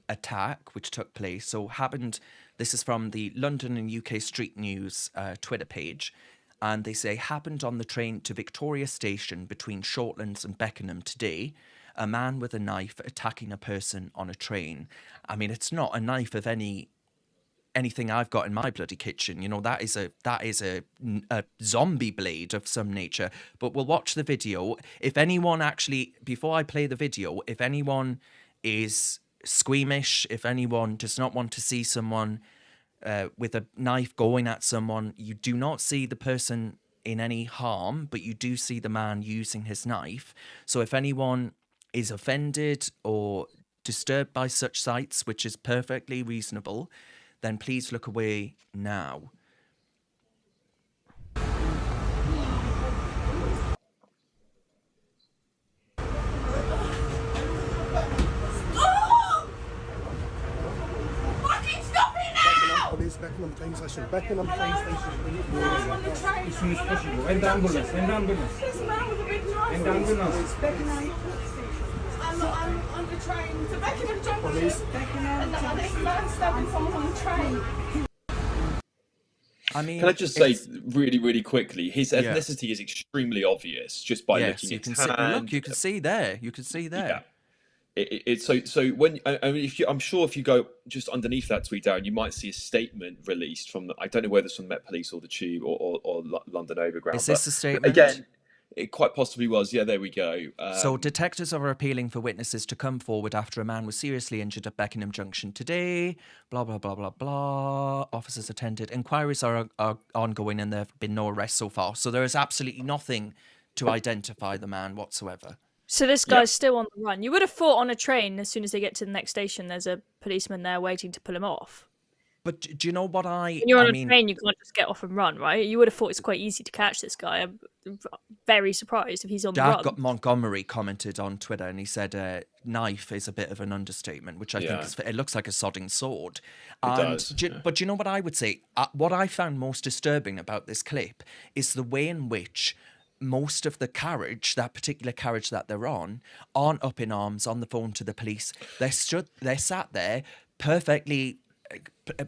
attack which took place. So this is from the London and UK Street News Twitter page, and they say, happened on the train to Victoria Station between Shortlands and Beckenham today. A man with a knife attacking a person on a train. I mean, it's not a knife of anything I've got in my bloody kitchen. You know, that is a zombie blade of some nature. But we'll watch the video. If anyone actually, before I play the video, if anyone is squeamish, if anyone does not want to see someone with a knife going at someone, you do not see the person in any harm, but you do see the man using his knife. So if anyone is offended or disturbed by such sights, which is perfectly reasonable, then please look away now. Train station, Beckenham train station. On the train. As soon as possible. When the ambulance. This man with a big knife. When the ambulance. Beckenham. I'm on the train to Beckenham Junction. And this man stabbing someone on the train. I mean, can I just say really, really quickly, his ethnicity is extremely obvious just by looking at his hand. Look, you can see there. Yeah. It's so when I mean, I'm sure if you go just underneath that tweet, Darren, you might see a statement released from I don't know whether it's from the Met Police or the Tube or London Overground. Is this a statement? Again, it quite possibly was. Yeah, there we go. So detectives are appealing for witnesses to come forward after a man was seriously injured at Beckenham Junction today. Blah, blah, blah, blah, blah. Officers attended. Inquiries are ongoing and there have been no arrests so far. So there is absolutely nothing to identify the man whatsoever. So this guy's still on the run. You would have thought on a train, as soon as they get to the next station, there's a policeman there waiting to pull him off. But do you know what When you're on a train, you can't just get off and run, right? You would have thought it's quite easy to catch this guy. I'm very surprised if he's on the run. Montgomery commented on Twitter and he said knife is a bit of an understatement, which I think it looks like a sodding sword. It does. But do you know what I would say? What I found most disturbing about this clip is the way in which most of the carriage, that particular carriage that they're on, aren't up in arms on the phone to the police. They're sat there perfectly,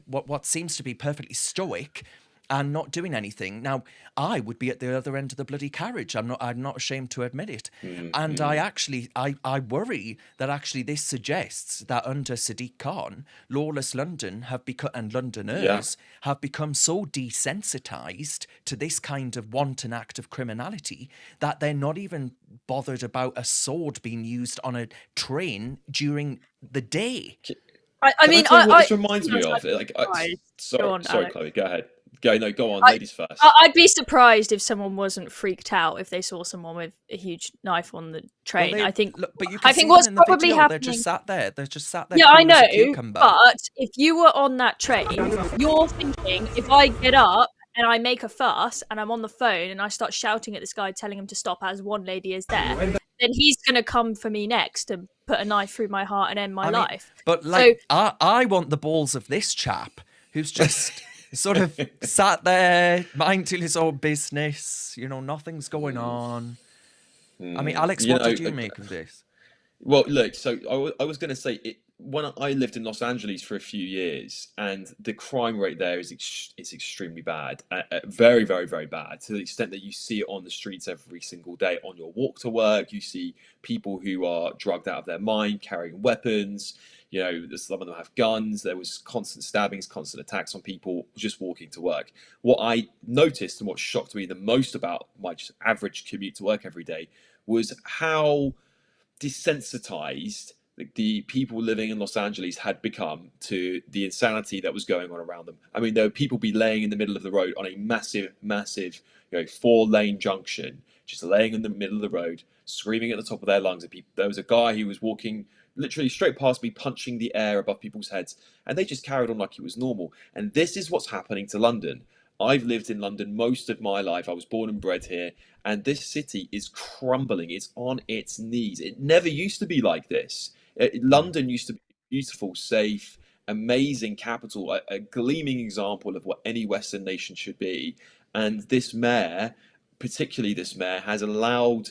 what seems to be perfectly stoic and not doing anything. Now, I would be at the other end of the bloody carriage. I'm not ashamed to admit it. And I worry that actually this suggests that under Sadiq Khan, lawless London have become, and Londoners have become so desensitized to this kind of wanton act of criminality that they're not even bothered about a sword being used on a train during the day. I mean, this reminds me of. Sorry, Chloe, go ahead. Go on, ladies first. I'd be surprised if someone wasn't freaked out if they saw someone with a huge knife on the train. Well, I think what's probably happening. They're just sat there. Yeah, I know. But if you were on that train, you're thinking, if I get up and I make a fuss and I'm on the phone and I start shouting at this guy, telling him to stop, as one lady is there, then he's going to come for me next and put a knife through my heart and end my life. But I want the balls of this chap who's just sort of sat there, minding his own business. Nothing's going on. I mean, Alex, what did you make of this? Well, look, so I was going to say, when I lived in Los Angeles for a few years, and the crime rate there is extremely bad, very, very, very bad, to the extent that you see it on the streets every single day. On your walk to work, you see people who are drugged out of their mind, carrying weapons. Some of them have guns. There was constant stabbings, constant attacks on people just walking to work. What I noticed and what shocked me the most about my just average commute to work every day was how desensitized the people living in Los Angeles had become to the insanity that was going on around them. I mean, there would people be laying in the middle of the road on a massive 4-lane junction, just laying in the middle of the road, screaming at the top of their lungs. There was a guy who was walking literally straight past me, punching the air above people's heads, and they just carried on like it was normal. And this is what's happening to London. I've lived in London most of my life. I was born and bred here, and this city is crumbling. It's on its knees. It never used to be like this. London used to be a beautiful, safe, amazing capital, a gleaming example of what any Western nation should be. And this mayor, particularly this mayor, has allowed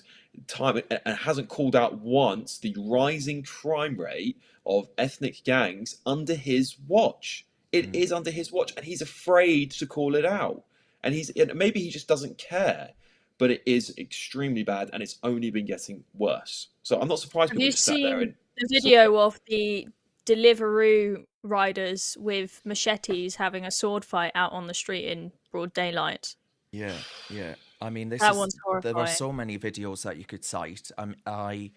time and hasn't called out once the rising crime rate of ethnic gangs under his watch. It is under his watch, and he's afraid to call it out. And maybe he just doesn't care, but it is extremely bad, and it's only been getting worse. So I'm not surprised people just sat there. Have you seen the video of the Deliveroo riders with machetes having a sword fight out on the street in broad daylight? Yeah. I mean, one's horrifying. There are so many videos that you could cite. I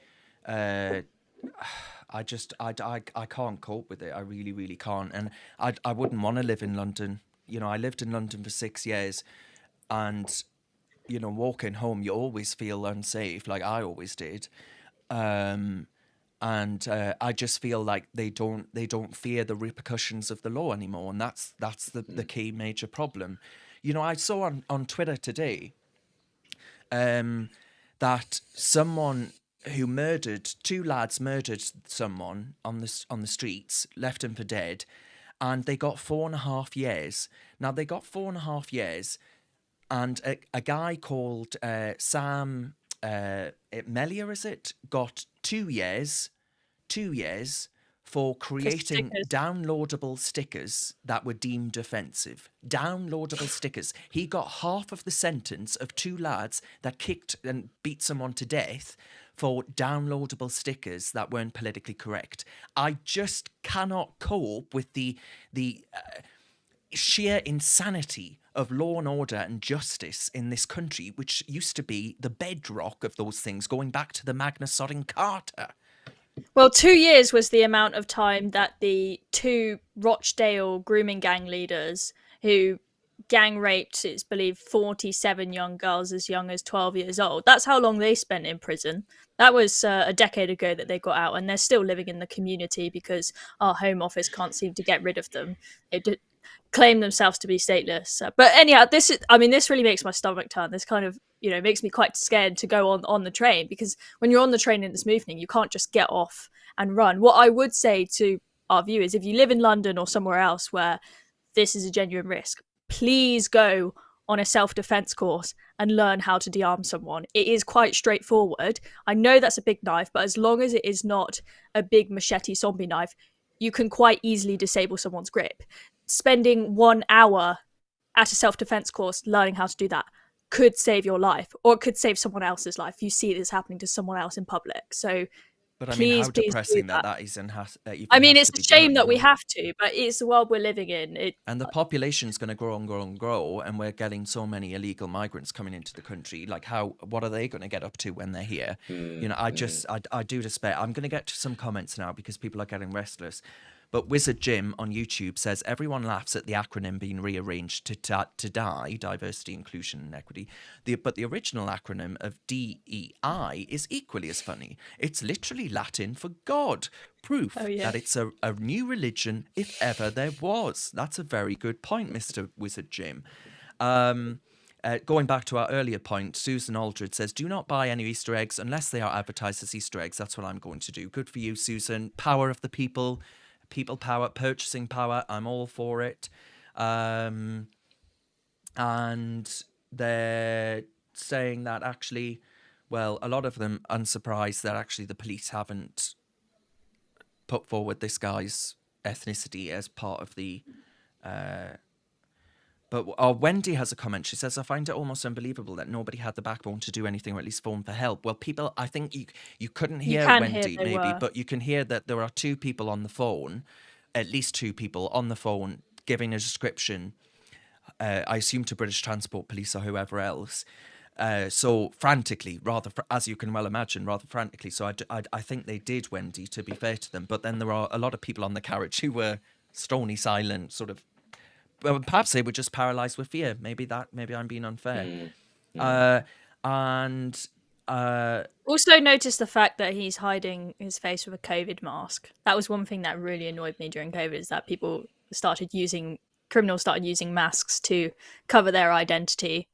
can't cope with it. I really, really can't. And I wouldn't want to live in London. I lived in London for 6 years, and walking home, you always feel unsafe, like I always did. And I just feel like they don't fear the repercussions of the law anymore, and that's the key major problem. I saw on Twitter today that someone who two lads murdered someone on the streets, left him for dead, and they got 4.5 years. Now, they got 4.5 years, and a guy called Sam Mellier, is it, got 2 years. 2 years for creating downloadable stickers that were deemed offensive. Downloadable stickers. He got half of the sentence of 2 lads that kicked and beat someone to death for downloadable stickers that weren't politically correct. I just cannot cope with the sheer insanity of law and order and justice in this country, which used to be the bedrock of those things, going back to the Magna Carta. Well, 2 years was the amount of time that the 2 Rochdale grooming gang leaders who gang raped, it's believed, 47 young girls as young as 12 years old. That's how long they spent in prison. That was a decade ago that they got out, and they're still living in the community because our Home Office can't seem to get rid of them. They claim themselves to be stateless. But anyhow, this really makes my stomach turn. This kind of, makes me quite scared to go on the train, because when you're on the train in this movement, you can't just get off and run. What I would say to our viewers, if you live in London or somewhere else where this is a genuine risk, please go on a self-defense course and learn how to de-arm someone. It is quite straightforward. I know that's a big knife, but as long as it is not a big machete zombie knife, you can quite easily disable someone's grip. Spending 1 hour at a self-defense course learning how to do that could save your life, or it could save someone else's life. You see this happening to someone else in public. So but I mean, how depressing that is, and it's a shame that we have to, but it's the world we're living in. And the population's going to grow and grow and grow, and we're getting so many illegal migrants coming into the country. Like, what are they going to get up to when they're here? I do despair. I'm going to get to some comments now because people are getting restless. But Wizard Jim on YouTube says, everyone laughs at the acronym being rearranged to DIE, diversity, inclusion and equity. But the original acronym of DEI is equally as funny. It's literally Latin for God. Proof that it's a new religion, if ever there was. That's a very good point, Mr. Wizard Jim. Going back to our earlier point, Susan Aldred says, do not buy any Easter eggs unless they are advertised as Easter eggs. That's what I'm going to do. Good for you, Susan. Power of the people. People power, purchasing power, I'm all for it. And they're saying that actually, well, a lot of them unsurprised that actually the police haven't put forward this guy's ethnicity as part of the... But Wendy has a comment. She says, I find it almost unbelievable that nobody had the backbone to do anything or at least phone for help. Well, people, I think you couldn't hear Wendy, maybe, but you can hear that there are 2 people on the phone, at least 2 people on the phone giving a description, I assume to British Transport Police or whoever else. So frantically, as you can well imagine, rather frantically. So I think they did, Wendy, to be fair to them. But then there are a lot of people on the carriage who were stony silent, sort of. Well, perhaps they were just paralysed with fear. Maybe I'm being unfair. Also notice the fact that he's hiding his face with a COVID mask. That was one thing that really annoyed me during COVID, is that criminals started using masks to cover their identity.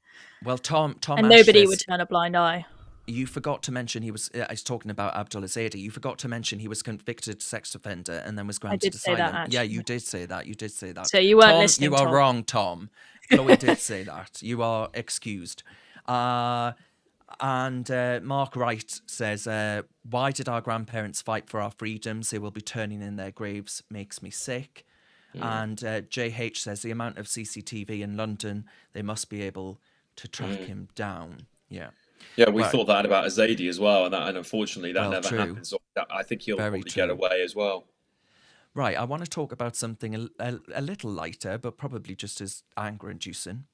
Well, Tom and nobody would turn a blind eye. You forgot to mention he was talking about Abdullah Zaidi. You forgot to mention he was convicted sex offender and then was granted asylum. Yeah, you did say that. So you weren't listening, You are wrong, Tom. Chloe did say that. You are excused. And Mark Wright says, why did our grandparents fight for our freedoms? They will be turning in their graves. Makes me sick. And JH says, the amount of CCTV in London, they must be able to track him down. Yeah. Yeah, we thought that about Zaidi as well, and unfortunately that never happened. So I think he'll probably get away as well. Right, I want to talk about something a little lighter, but probably just as anger-inducing.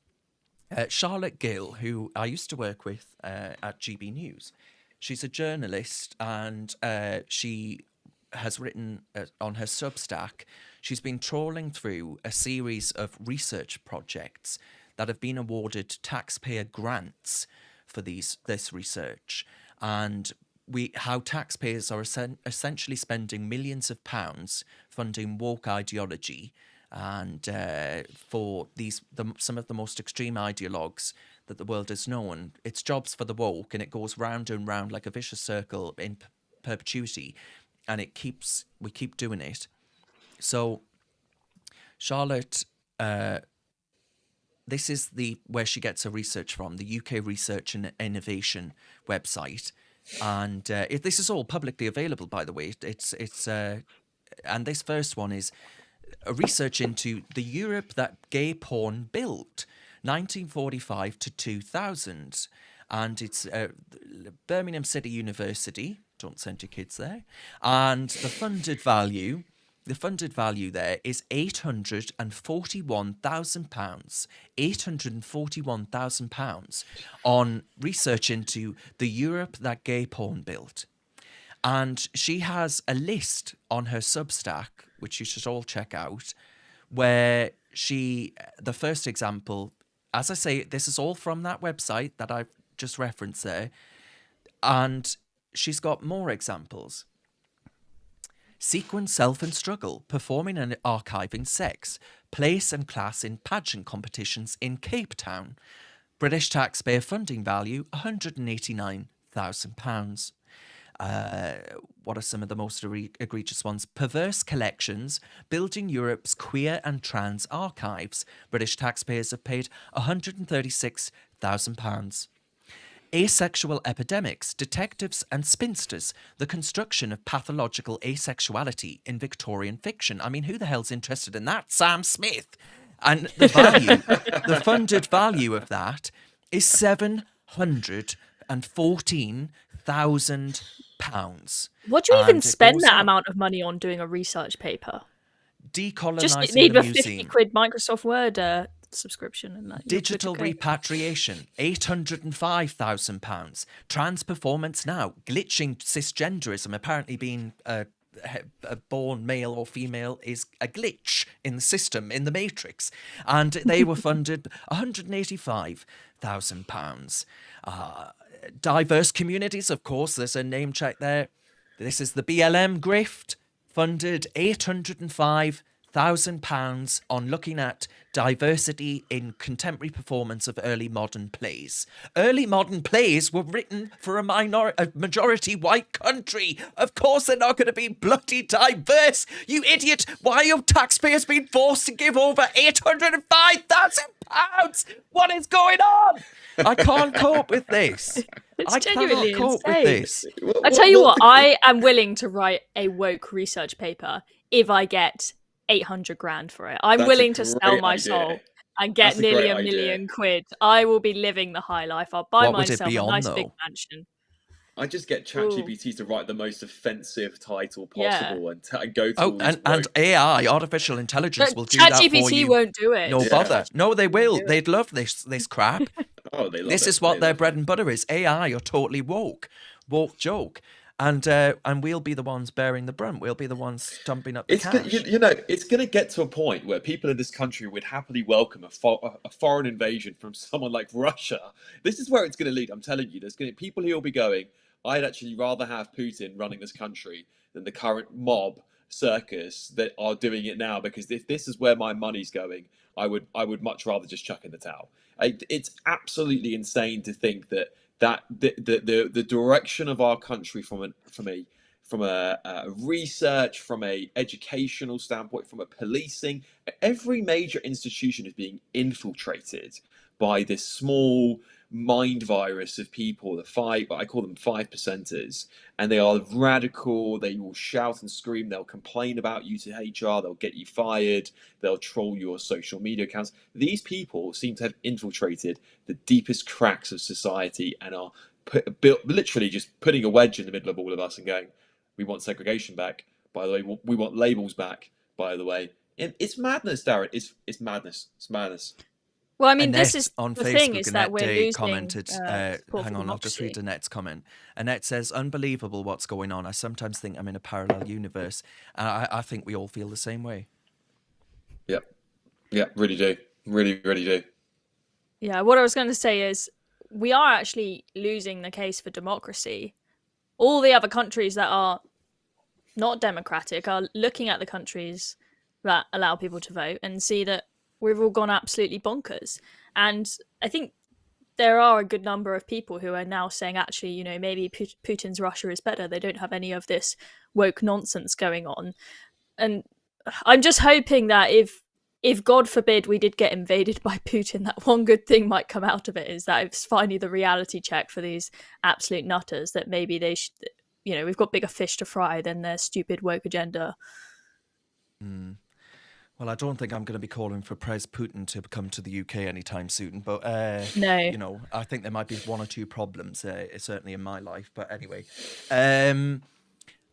Charlotte Gill, who I used to work with at GB News, she's a journalist, and she has written on her Substack, she's been trawling through a series of research projects that have been awarded taxpayer grants for this research, and how taxpayers are essentially spending millions of pounds funding woke ideology and for some of the most extreme ideologues that the world has known. It's jobs for the woke, and it goes round and round like a vicious circle in perpetuity, and we keep doing it. So Charlotte, this is where she gets her research from, the UK Research and Innovation website. And this is all publicly available, by the way. And this first one is a research into the Europe that gay porn built, 1945 to 2000. And it's Birmingham City University. Don't send your kids there. And the funded value there is £841,000. £841,000 on research into the Europe that gay porn built. And she has a list on her Substack, which you should all check out, where the first example, as I say, this is all from that website that I've just referenced there. And she's got more examples. Sequence, self and struggle, performing and archiving sex, place and class in pageant competitions in Cape Town. British taxpayer funding value, £189,000. What are some of the most egregious ones? Perverse collections, building Europe's queer and trans archives. British taxpayers have paid £136,000. Asexual epidemics, detectives and spinsters, the construction of pathological asexuality in Victorian fiction. I mean, who the hell's interested in that? Sam Smith. And the value, the funded value of that is £714,000. What do you even spend that amount of money on doing a research paper? Decolonising Just need the a museum. £50 Microsoft Word subscription and that. Digital repatriation, £805,000. Trans performance now, glitching cisgenderism, apparently being a born male or female is a glitch in the system, in the matrix. And they were funded £185,000. Diverse communities, of course, there's a name check there. This is the BLM grift, funded £805,000 on looking at diversity in contemporary performance of early modern plays. Early modern plays were written for a majority white country. Of course they're not going to be bloody diverse. You idiot. Why have taxpayers been forced to give over £805,000? What is going on? I can't cope with this. It's genuinely cope insane. with this. I tell you what, I am willing to write a woke research paper if I get 800 grand for it. I'm willing to sell my soul and get nearly £1 million. I will be living the high life. I'll buy myself a nice big mansion. I just get ChatGPT to write the most offensive title possible and go to and AI, artificial intelligence, will do that for you. ChatGPT won't do it. No bother. No, they will. They'd love this crap. Oh, they love this is what their bread and butter is. AI are totally woke joke. And we'll be the ones bearing the brunt. We'll be the ones stumping up the cash. It's going to get to a point where people in this country would happily welcome a foreign invasion from someone like Russia. This is where it's going to lead. I'm telling you, there's going to be people who will be going, I'd actually rather have Putin running this country than the current mob circus that are doing it now. Because if this is where my money's going, I would much rather just chuck in the towel. It's absolutely insane to think that the direction of our country from a research, from a educational standpoint, from a policing, every major institution is being infiltrated by this small mind virus of people, I call them 5%ers, and they are radical. They will shout and scream. They'll complain about you to HR. They'll get you fired. They'll troll your social media accounts. These people seem to have infiltrated the deepest cracks of society and are literally just putting a wedge in the middle of all of us and going, we want segregation back, by the way. We want labels back, by the way. And it's madness, Darren. It's madness. It's madness. Well, I mean, Annette this is on the Facebook, thing is that Annette we're Day losing. commented, hang on, I'll just read Annette's comment. Annette says, unbelievable what's going on. I sometimes think I'm in a parallel universe. And I think we all feel the same way. Yep. Yeah, really do. Really, really do. Yeah, what I was going to say is we are actually losing the case for democracy. All the other countries that are not democratic are looking at the countries that allow people to vote and see that we've all gone absolutely bonkers. And I think there are a good number of people who are now saying, actually, maybe Putin's Russia is better. They don't have any of this woke nonsense going on. And I'm just hoping that if if God forbid we did get invaded by Putin, that one good thing might come out of it is that it's finally the reality check for these absolute nutters that maybe they should, we've got bigger fish to fry than their stupid woke agenda. Well, I don't think I'm going to be calling for Pres Putin to come to the UK anytime soon, but No. I think there might be one or two problems, certainly in my life. But anyway,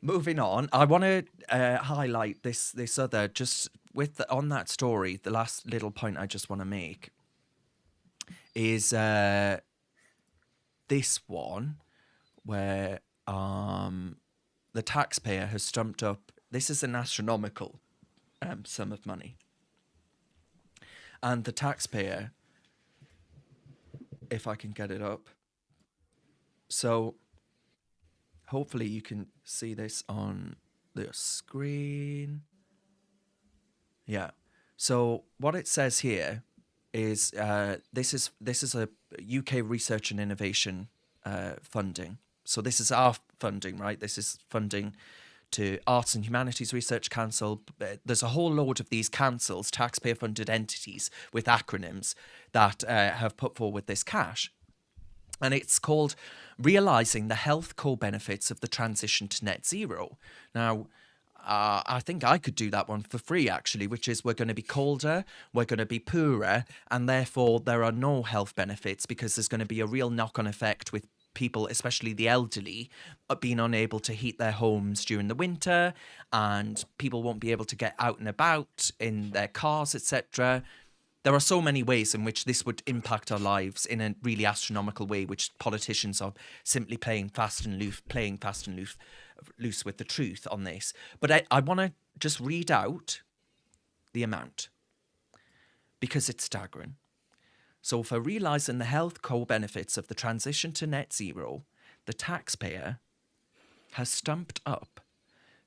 moving on, I want to highlight this other, just on that story. The last little point I just want to make is this one where the taxpayer has stumped up. This is an astronomical sum of money, and the taxpayer, if I can get it up, so hopefully you can see this on the screen. Yeah, so what it says here is this is a UK research and innovation funding. So this is our funding, right? This is funding to Arts and Humanities Research Council. There's a whole load of these councils, taxpayer-funded entities with acronyms that have put forward this cash. And it's called Realising the Health Co-Benefits of the Transition to Net Zero. Now, I think I could do that one for free, actually, which is we're going to be colder, we're going to be poorer, and therefore there are no health benefits because there's going to be a real knock-on effect with people, especially the elderly, being unable to heat their homes during the winter, and people won't be able to get out and about in their cars, etc. There are so many ways in which this would impact our lives in a really astronomical way, which politicians are simply playing fast and loose with the truth on this. But I want to just read out the amount because it's staggering. So for realising the health co-benefits of the transition to net zero, the taxpayer has stumped up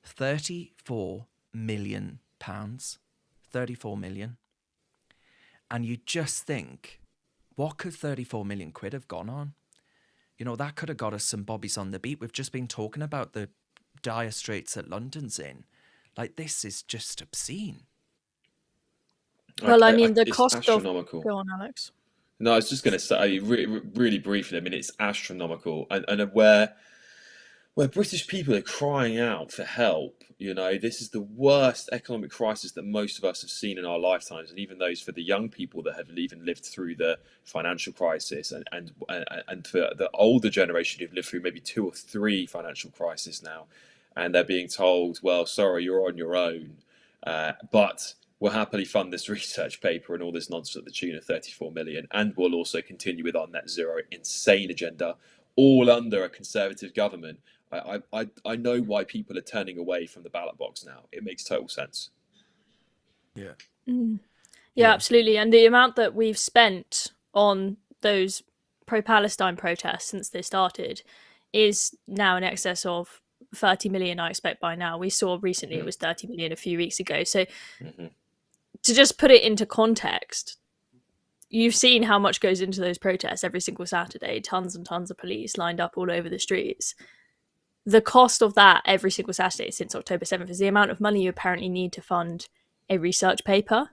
£34 million. 34 million. And you just think, what could 34 million quid have gone on? That could have got us some bobbies on the beat. We've just been talking about the dire straits that London's in. Like, this is just obscene. Well, I mean, the it's cost astronomical. Go on, Alex. No, I was just going to say, really briefly, I mean, it's astronomical. And where British people are crying out for help, this is the worst economic crisis that most of us have seen in our lifetimes. And even those for the young people that have even lived through the financial crisis and for the older generation who've lived through maybe 2 or 3 financial crises now. And they're being told, well, sorry, you're on your own. But we'll happily fund this research paper and all this nonsense at the tune of 34 million. And we'll also continue with our net zero insane agenda, all under a Conservative government. I know why people are turning away from the ballot box now. It makes total sense. Yeah. Yeah, absolutely. And the amount that we've spent on those pro-Palestine protests since they started is now in excess of 30 million, I expect, by now. We saw recently it was 30 million a few weeks ago. So to just put it into context, you've seen how much goes into those protests every single Saturday, tons and tons of police lined up all over the streets. The cost of that every single Saturday since October 7th is the amount of money you apparently need to fund a research paper.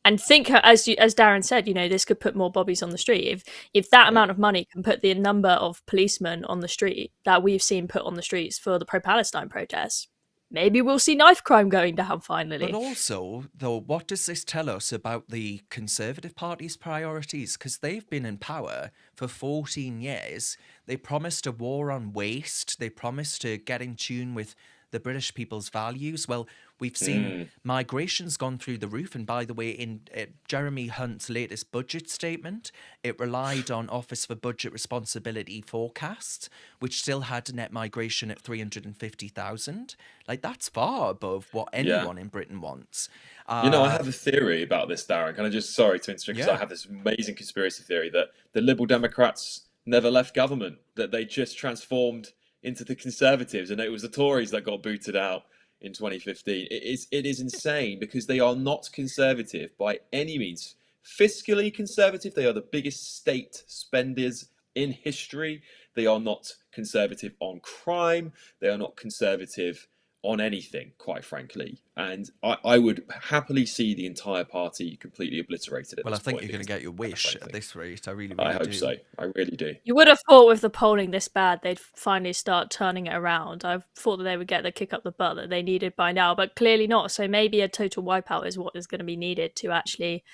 And think, as Darren said, this could put more bobbies on the street. If that amount of money can put the number of policemen on the street that we've seen put on the streets for the pro-Palestine protests, maybe we'll see knife crime going down finally. But also, though, what does this tell us about the Conservative Party's priorities? Because they've been in power for 14 years. They promised a war on waste. They promised to get in tune with the British people's values. Well, we've seen migration's gone through the roof. And by the way, in Jeremy Hunt's latest budget statement, it relied on Office for Budget Responsibility forecasts, which still had net migration at 350,000. Like, that's far above what anyone in Britain wants. I have a theory about this, Darren. Can I just, sorry to interrupt, because I have this amazing conspiracy theory that the Liberal Democrats never left government, that they just transformed into the Conservatives, and it was the Tories that got booted out in 2015. It is insane because they are not conservative by any means. Fiscally conservative, they are the biggest state spenders in history. They are not conservative on crime. They are not conservative on anything, quite frankly. And I would happily see the entire party completely obliterated at Well, I this think point. you're going to get your wish at this rate. I really, really I hope do. so. I really do. You would have thought with the polling this bad, they'd finally start turning it around. I thought that they would get the kick up the butt that they needed by now, but clearly not. So maybe a total wipeout is what is going to be needed to actually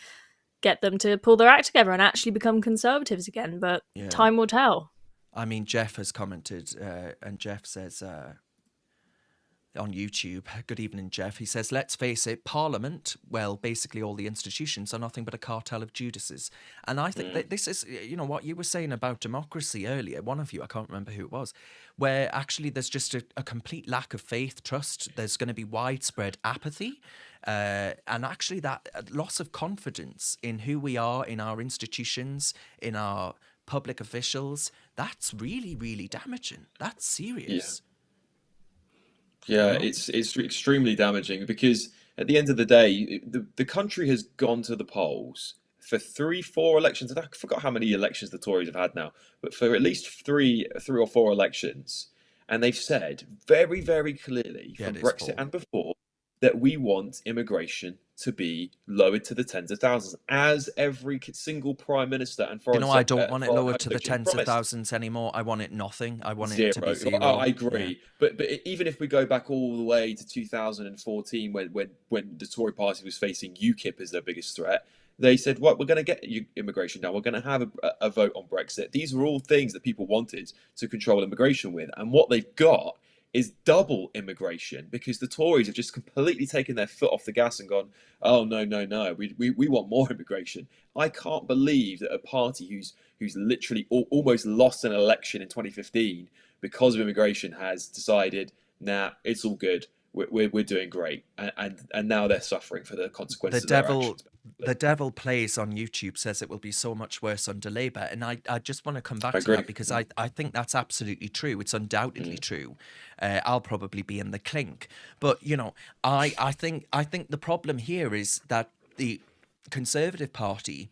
get them to pull their act together and actually become Conservatives again. But time will tell. I mean, Jeff has commented, and Jeff says on YouTube, good evening, Jeff. He says, let's face it, Parliament, well, basically all the institutions are nothing but a cartel of Judases. And I think that this is, you know, what you were saying about democracy earlier, one of you, I can't remember who it was, where actually there's just a complete lack of faith, trust. There's going to be widespread apathy. And actually that loss of confidence in who we are, in our institutions, in our public officials, that's really, really damaging. That's serious. Yeah, it's extremely damaging, because at the end of the day, the country has gone to the polls for 3-4 elections. And I forgot how many elections the Tories have had now, but for at least three or four elections. And they've said very, very clearly from Brexit and before that we want immigration to be lowered to the tens of thousands, as every single prime minister and foreign I don't want it lowered to the secretary tens of promised. thousands anymore. I want it nothing. I want Zero. it to be zero. I agree. Yeah. But even if we go back all the way to 2014, when the Tory party was facing UKIP as their biggest threat, they said, "What, we're going to get immigration down. We're going to have a vote on Brexit." These were all things that people wanted to control immigration with, and what they've got is double immigration, because the Tories have just completely taken their foot off the gas and gone, "Oh no, we want more immigration." I can't believe that a party who's literally almost lost an election in 2015 because of immigration has decided, nah, it's all good. We're doing great, and now they're suffering for the consequences of their actions. The devil plays on YouTube says it will be so much worse under Labour, and I just want to come back to that, because I think that's absolutely true. It's undoubtedly true. I'll probably be in the clink, but you know, I think the problem here is that the Conservative Party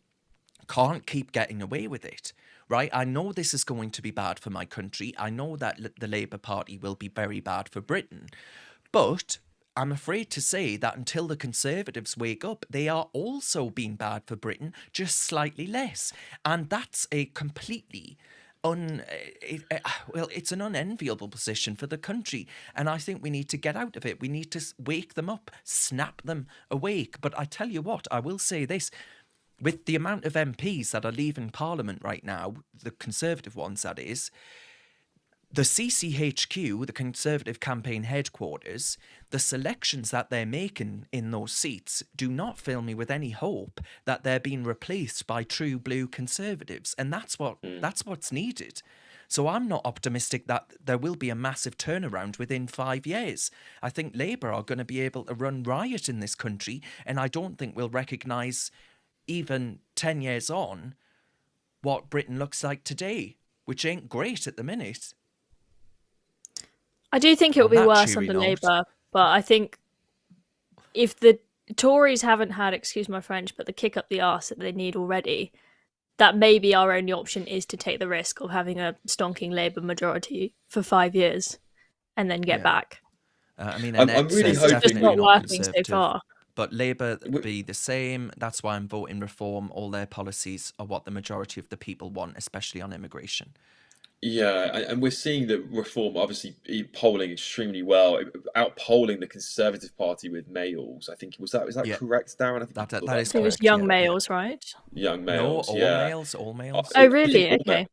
can't keep getting away with it. Right? I know this is going to be bad for my country. I know that the Labour Party will be very bad for Britain. But I'm afraid to say that until the Conservatives wake up, they are also being bad for Britain, just slightly less. And that's a completely it's an unenviable position for the country. And I think we need to get out of it. We need to wake them up, snap them awake. But I tell you what, I will say this. With the amount of MPs that are leaving Parliament right now, the Conservative ones that is, the CCHQ, the Conservative Campaign Headquarters, the selections that they're making in those seats do not fill me with any hope that they're being replaced by true blue Conservatives. And that's what's needed. So I'm not optimistic that there will be a massive turnaround within 5 years. I think Labour are going to be able to run riot in this country, and I don't think we'll recognise, even 10 years on, what Britain looks like today, which ain't great at the minute. I do think it will be worse under Labour, but I think if the Tories haven't had, excuse my French, but the kick up the arse that they need already, that maybe our only option is to take the risk of having a stonking Labour majority for 5 years and then get back. I mean, I'm really hoping it's just not working so far. But Labour be the same. That's why I'm voting Reform. All their policies are what the majority of the people want, especially on immigration. Yeah, and we're seeing that Reform obviously polling extremely well, out-polling the Conservative Party with males. I think is that correct, Darren? I think that is correct. It was young males, right? Young males, all males. Oh, really? Okay.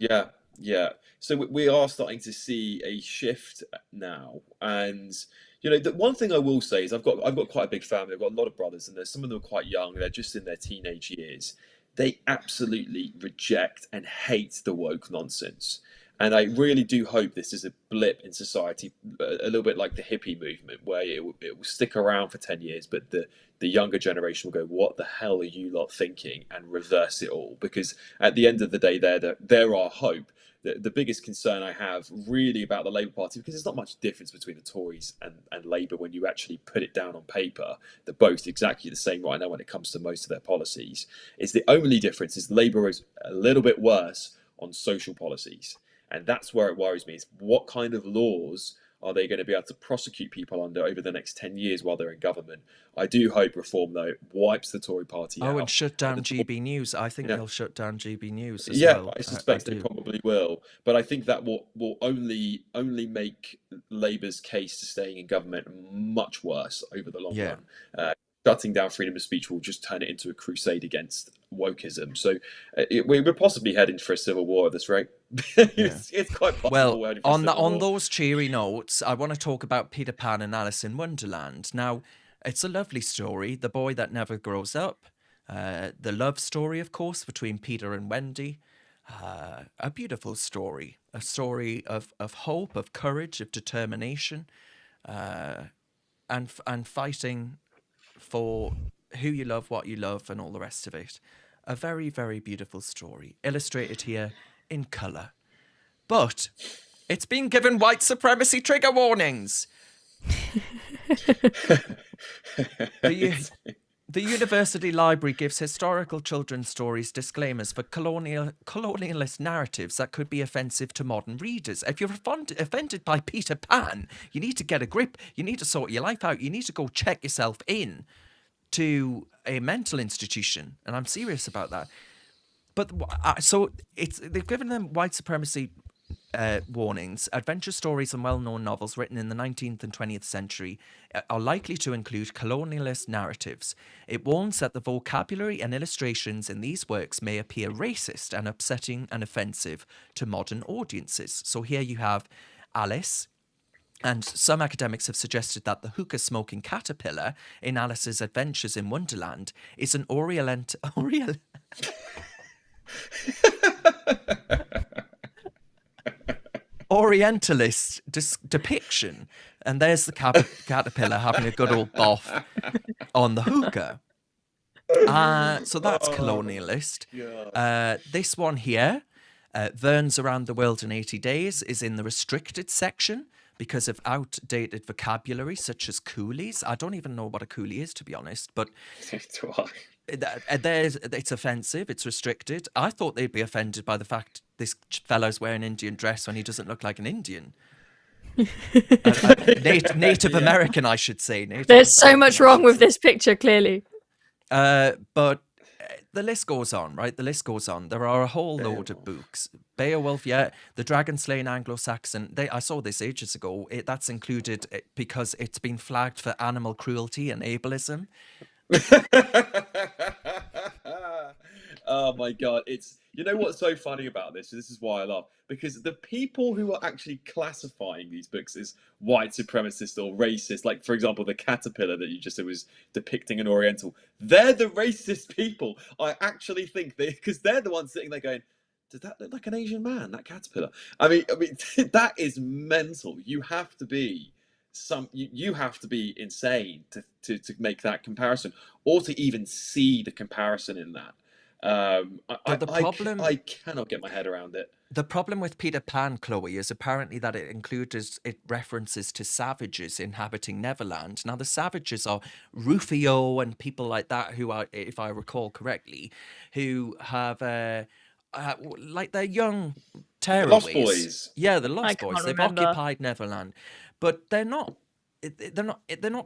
Yeah. So we are starting to see a shift now, and you know, the one thing I will say is I've got quite a big family. I've got a lot of brothers, and some of them are quite young. They're just in their teenage years. They absolutely reject and hate the woke nonsense. And I really do hope this is a blip in society, a little bit like the hippie movement, where it will stick around for 10 years, but the younger generation will go, "What the hell are you lot thinking?" and reverse it all. Because at the end of the day, they're our hope. The biggest concern I have really about the Labour Party, because there's not much difference between the Tories and Labour when you actually put it down on paper. They're both exactly the same right now when it comes to most of their policies. Is the only difference is Labour is a little bit worse on social policies. And that's where it worries me, is what kind of laws are they going to be able to prosecute people under over the next 10 years while they're in government? I do hope reform, though, wipes the Tory party out. Oh, and shut down GB News. I think they'll shut down GB News as Yeah, well. I suspect they probably will. But I think that will only make Labour's case to staying in government much worse over the long run. Shutting down freedom of speech will just turn it into a crusade against wokeism. So we're possibly heading for a civil war at this rate. It's quite possible. Well, on those cheery notes, I want to talk about Peter Pan and Alice in Wonderland. Now, it's a lovely story, The Boy That Never Grows Up, the love story, of course, between Peter and Wendy. A beautiful story, a story of hope, of courage, of determination, and fighting for who you love, what you love, and all the rest of it. A very, very beautiful story, illustrated here in colour. But it's been given white supremacy trigger warnings. The University Library gives historical children's stories disclaimers for colonialist narratives that could be offensive to modern readers. If you're offended by Peter Pan, you need to get a grip. You need to sort your life out. You need to go check yourself in to a mental institution. And I'm serious about that. But so they've given them white supremacy warnings. Adventure stories and well-known novels written in the 19th and 20th century are likely to include colonialist narratives. It warns that the vocabulary and illustrations in these works may appear racist and upsetting and offensive to modern audiences. So here you have Alice, and some academics have suggested that the hookah-smoking caterpillar in Alice's Adventures in Wonderland is an Orientalist depiction, and there's the caterpillar having a good old boff on the hookah. So that's colonialist. This one here, Verne's Around the World in 80 Days, is in the restricted section because of outdated vocabulary such as coolies. I don't even know what a coolie is, to be honest, but it's offensive, it's restricted. I thought they'd be offended by the fact this fellow's wearing an Indian dress when he doesn't look like an Indian. Native American, I should say. There's so much wrong with this picture, clearly. But the list goes on, right? The list goes on. There are a whole load of books. Beowulf, The Dragon Slaying Anglo-Saxon. I saw this ages ago. That's included because it's been flagged for animal cruelty and ableism. Oh my god, you know what's so funny about this? This is why I laugh, because the people who are actually classifying these books as white supremacist or racist, like for example the caterpillar that you just said was depicting an Oriental, they're the racist people. I actually think because they're the ones sitting there going, does that look like an Asian man, that caterpillar? I mean that is mental. You have to be you have to be insane to make that comparison, or to even see the comparison in that. I cannot get my head around it. The problem with Peter Pan, Chloe, is apparently that it references to savages inhabiting Neverland. Now, the savages are Rufio and people like that who are, if I recall correctly, who have like they're young terrorists. Lost Boys. Yeah, the Lost Boys. They've remember. occupied Neverland, but they're not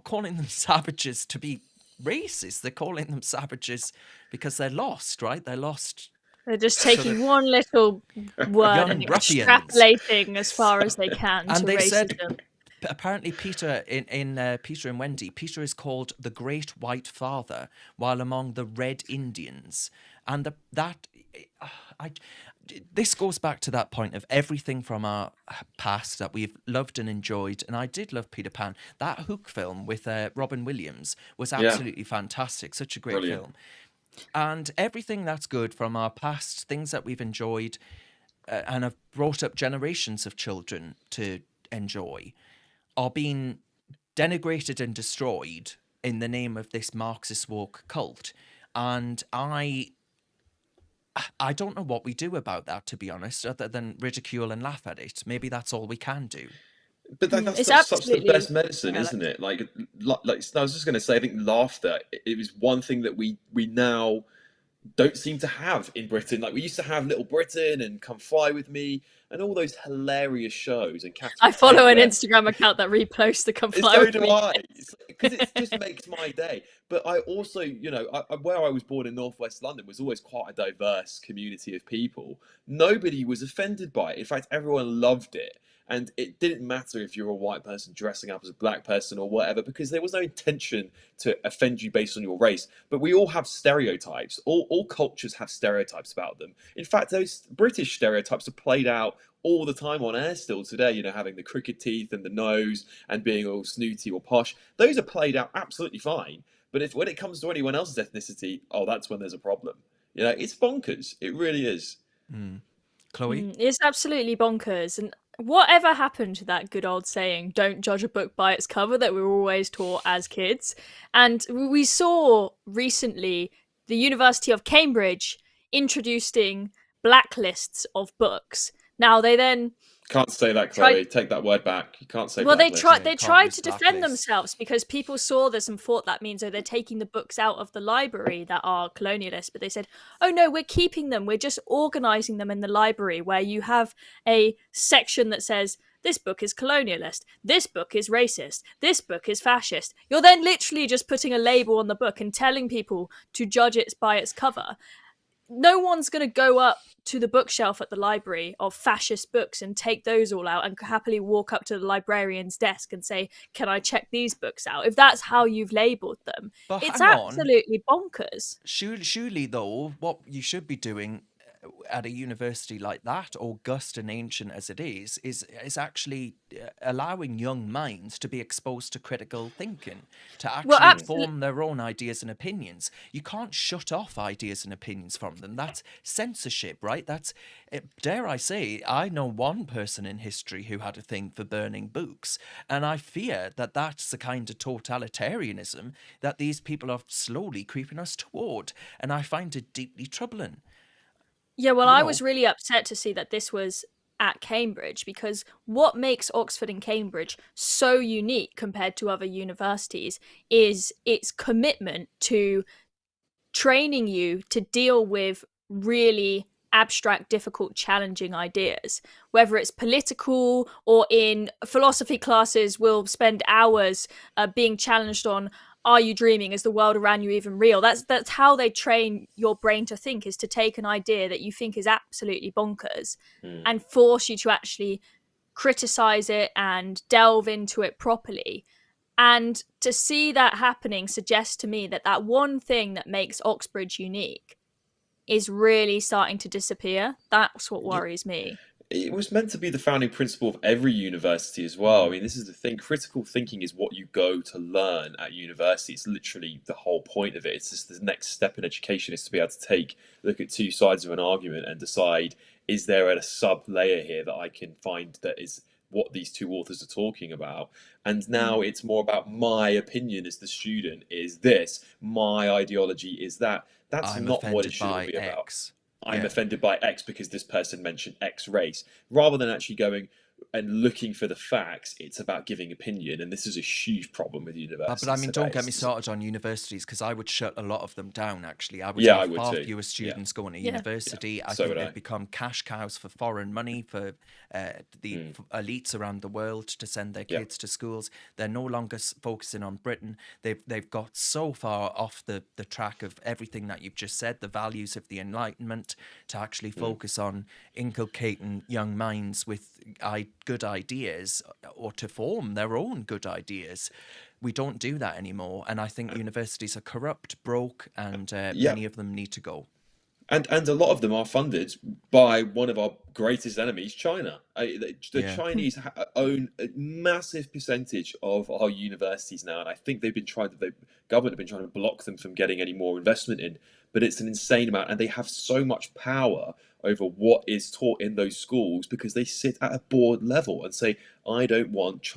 calling them savages to be racist. They're calling them savages because they're lost, right? They're lost. They're just taking one little word and extrapolating as far as they can and to they racism. said apparently Peter in Peter and Wendy, Peter is called the Great White Father, while among the Red Indians, and this goes back to that point of everything from our past that we've loved and enjoyed. And I did love Peter Pan. That Hook film with Robin Williams was absolutely fantastic. Such a great film. And everything that's good from our past, things that we've enjoyed and have brought up generations of children to enjoy, are being denigrated and destroyed in the name of this Marxist woke cult. And I don't know what we do about that, to be honest, other than ridicule and laugh at it. Maybe that's all we can do. But that's such the best medicine, isn't it? Like I was just going to say, I think laughter, it was one thing that we now don't seem to have in Britain. Like we used to have Little Britain and Come Fly With Me and all those hilarious shows. And I Catherine follow Tate an there. Instagram account that reposts the Come Fly So With do Me. I, because it just makes my day. But I also, where I was born in northwest London was always quite a diverse community of people. Nobody was offended by it. In fact, everyone loved it. And it didn't matter if you're a white person dressing up as a black person or whatever, because there was no intention to offend you based on your race. But we all have stereotypes. All cultures have stereotypes about them. In fact, those British stereotypes are played out all the time on air still today, having the crooked teeth and the nose and being all snooty or posh. Those are played out absolutely fine. But when it comes to anyone else's ethnicity, that's when there's a problem. It's bonkers. It really is. Chloe? It's absolutely bonkers. And whatever happened to that good old saying, don't judge a book by its cover, that we were always taught as kids? And we saw recently the University of Cambridge introducing blacklists of books. Now they then Can't say that, Chloe. Take that word back. You can't say. Well, they blacklist. tried to defend themselves because people saw this and thought that means they're taking the books out of the library that are colonialist. But they said, oh no, we're keeping them. We're just organising them in the library where you have a section that says, this book is colonialist, this book is racist, this book is fascist. You're then literally just putting a label on the book and telling people to judge it by its cover. No one's going to go up to the bookshelf at the library of fascist books and take those all out and happily walk up to the librarian's desk and say, can I check these books out? If that's how you've labelled them, But it's hang on. absolutely bonkers. Surely, though, what you should be doing at a university like that, august and ancient as it is actually allowing young minds to be exposed to critical thinking, to actually form their own ideas and opinions. You can't shut off ideas and opinions from them. That's censorship, right? That's, dare I say, I know one person in history who had a thing for burning books, and I fear that that's the kind of totalitarianism that these people are slowly creeping us toward, and I find it deeply troubling. Yeah, well, I was really upset to see that this was at Cambridge, because what makes Oxford and Cambridge so unique compared to other universities is its commitment to training you to deal with really abstract, difficult, challenging ideas. Whether it's political or in philosophy classes, we'll spend hours being challenged on, are you dreaming? Is the world around you even real? That's how they train your brain to think, is to take an idea that you think is absolutely bonkers and force you to actually criticize it and delve into it properly. And to see that happening suggests to me that one thing that makes Oxbridge unique is really starting to disappear. That's what worries me. It was meant to be the founding principle of every university as well. I mean, this is the thing. Critical thinking is what you go to learn at university. It's literally the whole point of it. It's just the next step in education is to be able to look at two sides of an argument and decide, is there a sub layer here that I can find that is what these two authors are talking about? And now it's more about my opinion as the student is this, my ideology is that. That's not what it should be about. I'm offended by X because this person mentioned X race. Rather than actually going and looking for the facts, it's about giving opinion, and this is a huge problem with universities. But I mean, don't get me started on universities, because I would shut a lot of them down, actually. I would I have would far too. fewer students going to university. I So think would I. they've become cash cows for foreign money, for the elites around the world to send their kids to schools. They're no longer focusing on Britain. They've got so far off the track of everything that you've just said, the values of the Enlightenment, to actually focus on inculcating young minds with good ideas, or to form their own good ideas. We don't do that anymore, and I think universities are corrupt, broke, and many of them need to go. And a lot of them are funded by one of our greatest enemies, China. The Chinese own a massive percentage of our universities now, and I think the government have been trying to block them from getting any more investment in. But it's an insane amount, and they have so much power over what is taught in those schools because they sit at a board level and say, I don't want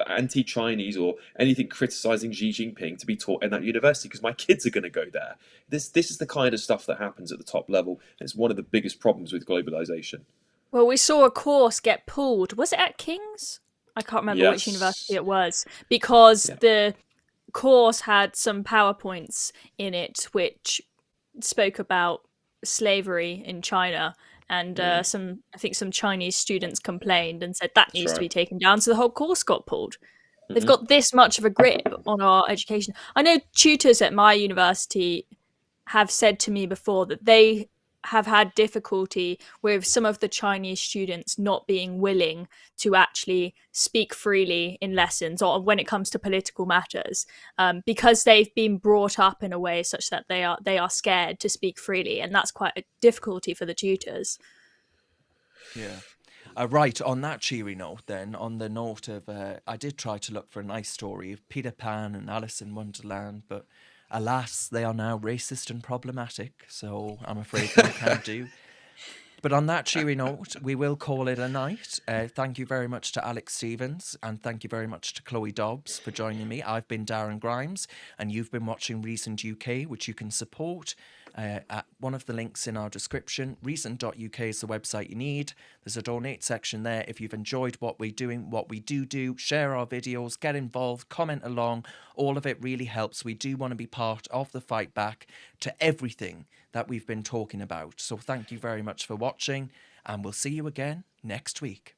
anti-Chinese or anything criticizing Xi Jinping to be taught in that university because my kids are going to go there. This is the kind of stuff that happens at the top level, and it's one of the biggest problems with globalization. Well, we saw a course get pulled. Was it at King's? I can't remember which university it was, because the course had some PowerPoints in it which spoke about slavery in China, and I think some Chinese students complained and said that needs to be taken down, so the whole course got pulled. They've got this much of a grip on our education. I know tutors at my university have said to me before that they have had difficulty with some of the Chinese students not being willing to actually speak freely in lessons or when it comes to political matters, because they've been brought up in a way such that they are scared to speak freely, and that's quite a difficulty for the tutors. Yeah. Right, on that cheery note then, on the note of, I did try to look for a nice story of Peter Pan and Alice in Wonderland, but alas, they are now racist and problematic, so I'm afraid we can't do. But on that cheery note, we will call it a night. Thank you very much to Alex Stevens, and thank you very much to Chloe Dobbs for joining me. I've been Darren Grimes, and you've been watching Reasoned UK, which you can support at one of the links in our description. Reasoned.uk is the website you need. There's a donate section there. If you've enjoyed what we're doing, what we do, share our videos, get involved, comment along. All of it really helps. We do want to be part of the fight back to everything that we've been talking about. So thank you very much for watching, and we'll see you again next week.